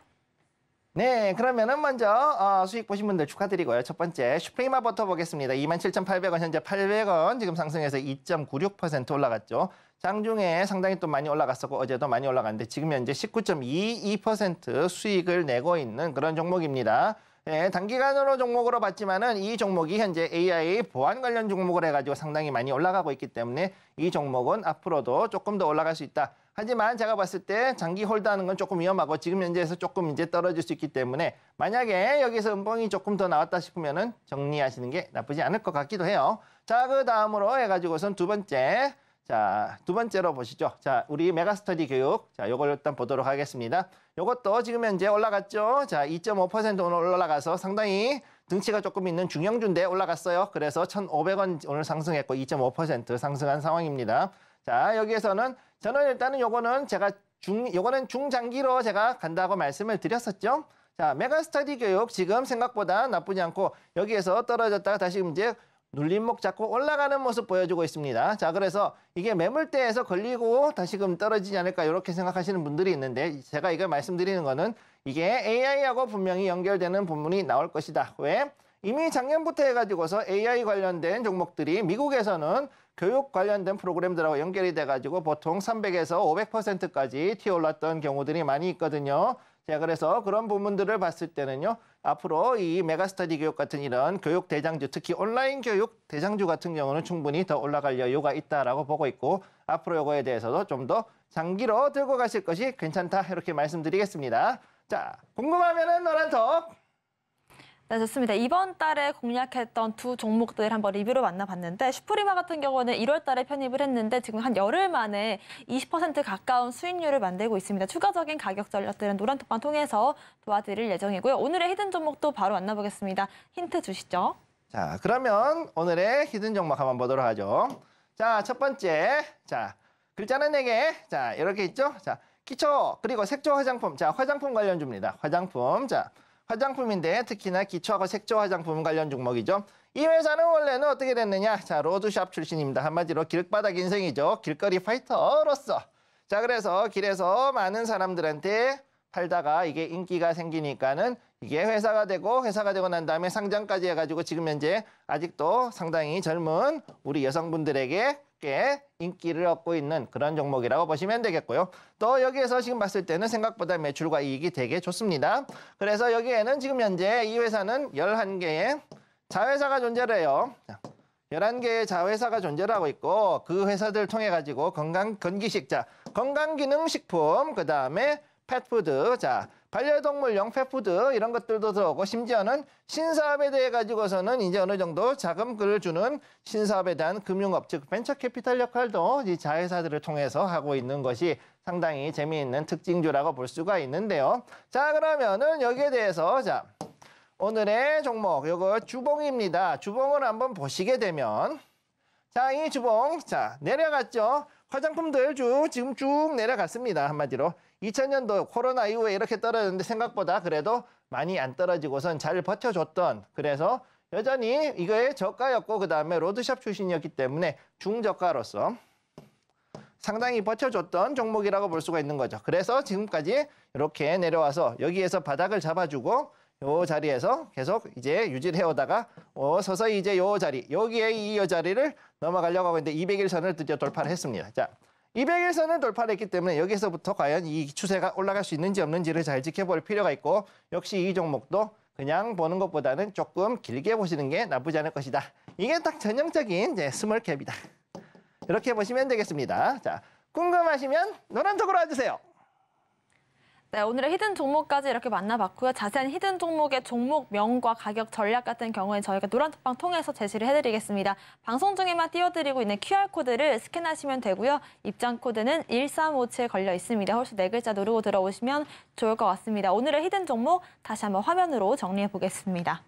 네, 그러면은 먼저 수익 보신 분들 축하드리고요. 첫 번째 슈프리마부터 보겠습니다. 27,800원 현재 800원 지금 상승해서 2.96% 올라갔죠. 장중에 상당히 또 많이 올라갔었고 어제도 많이 올라갔는데 지금 현재 19.22% 수익을 내고 있는 그런 종목입니다. 네, 단기간으로 종목으로 봤지만은 이 종목이 현재 AI 보안 관련 종목을 해가지고 상당히 많이 올라가고 있기 때문에 이 종목은 앞으로도 조금 더 올라갈 수 있다. 하지만 제가 봤을 때 장기 홀드하는 건 조금 위험하고 지금 현재에서 조금 이제 떨어질 수 있기 때문에 만약에 여기서 음봉이 조금 더 나왔다 싶으면은 정리하시는 게 나쁘지 않을 것 같기도 해요. 자, 그 다음으로 해가지고선 두 번째로 보시죠. 자, 우리 메가스터디 교육. 자, 요걸 일단 보도록 하겠습니다. 요것도 지금 현재 올라갔죠. 자, 2.5% 오늘 올라가서 상당히 등치가 조금 있는 중형주인데 올라갔어요. 그래서 1,500원 오늘 상승했고 2.5% 상승한 상황입니다. 자, 여기에서는 저는 일단은 요거는 중장기로 제가 간다고 말씀을 드렸었죠. 자, 메가스터디 교육 지금 생각보다 나쁘지 않고 여기에서 떨어졌다가 다시 이제 눌림목 잡고 올라가는 모습 보여주고 있습니다. 자, 그래서 이게 매물대에서 걸리고 다시금 떨어지지 않을까 이렇게 생각하시는 분들이 있는데 제가 이걸 말씀드리는 거는 이게 AI하고 분명히 연결되는 부분이 나올 것이다. 왜? 이미 작년부터 해가지고서 AI 관련된 종목들이 미국에서는 교육 관련된 프로그램들하고 연결이 돼가지고 보통 300에서 500%까지 튀어올랐던 경우들이 많이 있거든요. 자, 그래서 그런 부분들을 봤을 때는요. 앞으로 이 메가스터디 교육 같은 이런 교육 대장주, 특히 온라인 교육 대장주 같은 경우는 충분히 더 올라갈 여유가 있다라고 보고 있고 앞으로 이거에 대해서도 좀 더 장기로 들고 가실 것이 괜찮다 이렇게 말씀드리겠습니다. 자, 궁금하면은 노란톡. 네, 좋습니다. 이번 달에 공략했던 두 종목들 한번 리뷰로 만나봤는데 슈프리마 같은 경우는 1월 달에 편입을 했는데 지금 한 열흘 만에 20% 가까운 수익률을 만들고 있습니다. 추가적인 가격 전략들은 노란톡방 통해서 도와드릴 예정이고요. 오늘의 히든 종목도 바로 만나보겠습니다. 힌트 주시죠. 자, 그러면 오늘의 히든 종목 한번 보도록 하죠. 자, 첫 번째. 자, 글자는 4개. 자, 이렇게 있죠? 자, 기초, 그리고 색조 화장품. 자, 화장품 관련주입니다. 화장품. 자, 화장품인데 특히나 기초하고 색조 화장품 관련 종목이죠. 이 회사는 원래는 어떻게 됐느냐. 자, 로드샵 출신입니다. 한마디로 길바닥 인생이죠. 길거리 파이터로서. 자, 그래서 길에서 많은 사람들한테 팔다가 이게 인기가 생기니까는 이게 회사가 되고 난 다음에 상장까지 해가지고 지금 현재 아직도 상당히 젊은 우리 여성분들에게 꽤 인기를 얻고 있는 그런 종목이라고 보시면 되겠고요. 또 여기에서 지금 봤을 때는 생각보다 매출과 이익이 되게 좋습니다. 그래서 여기에는 지금 현재 이 회사는 11개의 자회사가 존재를 해요. 11개의 자회사가 존재를 하고 있고 그 회사들을 통해 가지고 건강기식, 자, 건강기능식품, 그 다음에 펫푸드, 자, 반려동물용 펫푸드 이런 것들도 들어오고 심지어는 신사업에 대해 가지고서는 이제 어느 정도 자금을 주는 신사업에 대한 금융업, 즉 벤처 캐피탈 역할도 이 자회사들을 통해서 하고 있는 것이 상당히 재미있는 특징주라고 볼 수가 있는데요. 자, 그러면은 여기에 대해서 자, 오늘의 종목 요거 주봉입니다. 주봉을 한번 보시게 되면 자, 이 주봉 자, 내려갔죠. 화장품들 지금 쭉 내려갔습니다. 한마디로 2000년도 코로나 이후에 이렇게 떨어졌는데 생각보다 그래도 많이 안 떨어지고선 잘 버텨줬던, 그래서 여전히 이거의 저가였고 그 다음에 로드샵 출신이었기 때문에 중저가로서 상당히 버텨줬던 종목이라고 볼 수가 있는 거죠. 그래서 지금까지 이렇게 내려와서 여기에서 바닥을 잡아주고 요 자리에서 계속 이제 유지를 해오다가 서서히 이제 요 자리, 여기에 이 자리를 넘어가려고 하고 있는데 200일선을 드디어 돌파를 했습니다. 자, 200일선을 돌파를 했기 때문에 여기서부터 과연 이 추세가 올라갈 수 있는지 없는지를 잘 지켜볼 필요가 있고 역시 이 종목도 그냥 보는 것보다는 조금 길게 보시는 게 나쁘지 않을 것이다. 이게 딱 전형적인 이제 스몰캡이다. 이렇게 보시면 되겠습니다. 자, 궁금하시면 노란톡으로 와주세요. 네, 오늘의 히든 종목까지 이렇게 만나봤고요. 자세한 히든 종목의 종목명과 가격 전략 같은 경우에 저희가 노란톡방 통해서 제시를 해드리겠습니다. 방송 중에만 띄워드리고 있는 QR코드를 스캔하시면 되고요. 입장 코드는 1357에 걸려 있습니다. 홀수 4글자 누르고 들어오시면 좋을 것 같습니다. 오늘의 히든 종목 다시 한번 화면으로 정리해 보겠습니다.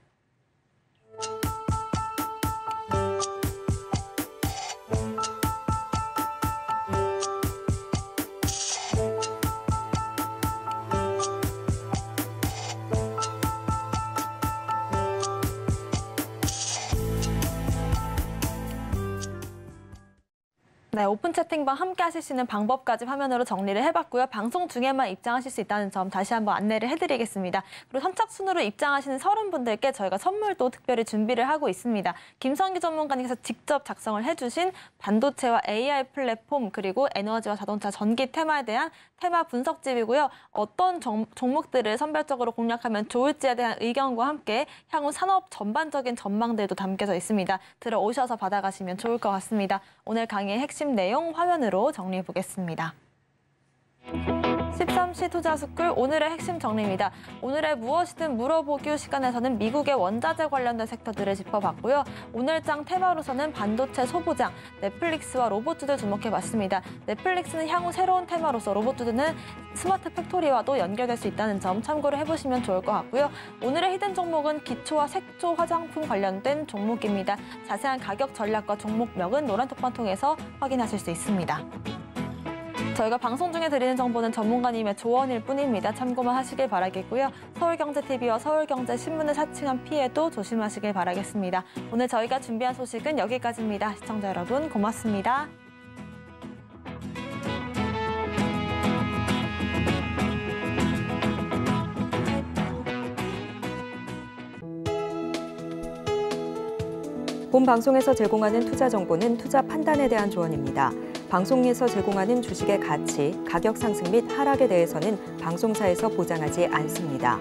네, 오픈 채팅방 함께 하실 수 있는 방법까지 화면으로 정리를 해봤고요. 방송 중에만 입장하실 수 있다는 점 다시 한번 안내를 해드리겠습니다. 그리고 선착순으로 입장하시는 30분들께 저희가 선물도 특별히 준비를 하고 있습니다. 김성기 전문가님께서 직접 작성을 해주신 반도체와 AI 플랫폼 그리고 에너지와 자동차 전기 테마에 대한 테마 분석집이고요. 어떤 종목들을 선별적으로 공략하면 좋을지에 대한 의견과 함께 향후 산업 전반적인 전망들도 담겨져 있습니다. 들어오셔서 받아가시면 좋을 것 같습니다. 오늘 강의의 핵심 내용 화면으로 정리해 보겠습니다. 13시 투자스쿨 오늘의 핵심 정리입니다. 오늘의 무엇이든 물어보기 시간에서는 미국의 원자재 관련된 섹터들을 짚어봤고요. 오늘장 테마로서는 반도체 소부장, 넷플릭스와 로봇주들 주목해봤습니다. 넷플릭스는 향후 새로운 테마로서 로봇주들은 스마트 팩토리와도 연결될 수 있다는 점 참고를 해보시면 좋을 것 같고요. 오늘의 히든 종목은 기초와 색조 화장품 관련된 종목입니다. 자세한 가격 전략과 종목명은 노란톡방 통해서 확인하실 수 있습니다. 저희가 방송 중에 드리는 정보는 전문가님의 조언일 뿐입니다. 참고만 하시길 바라겠고요. 서울경제TV와 서울경제신문을 사칭한 피해도 조심하시길 바라겠습니다. 오늘 저희가 준비한 소식은 여기까지입니다. 시청자 여러분 고맙습니다. 본 방송에서 제공하는 투자 정보는 투자 판단에 대한 조언입니다. 방송에서 제공하는 주식의 가치, 가격 상승 및 하락에 대해서는 방송사에서 보장하지 않습니다.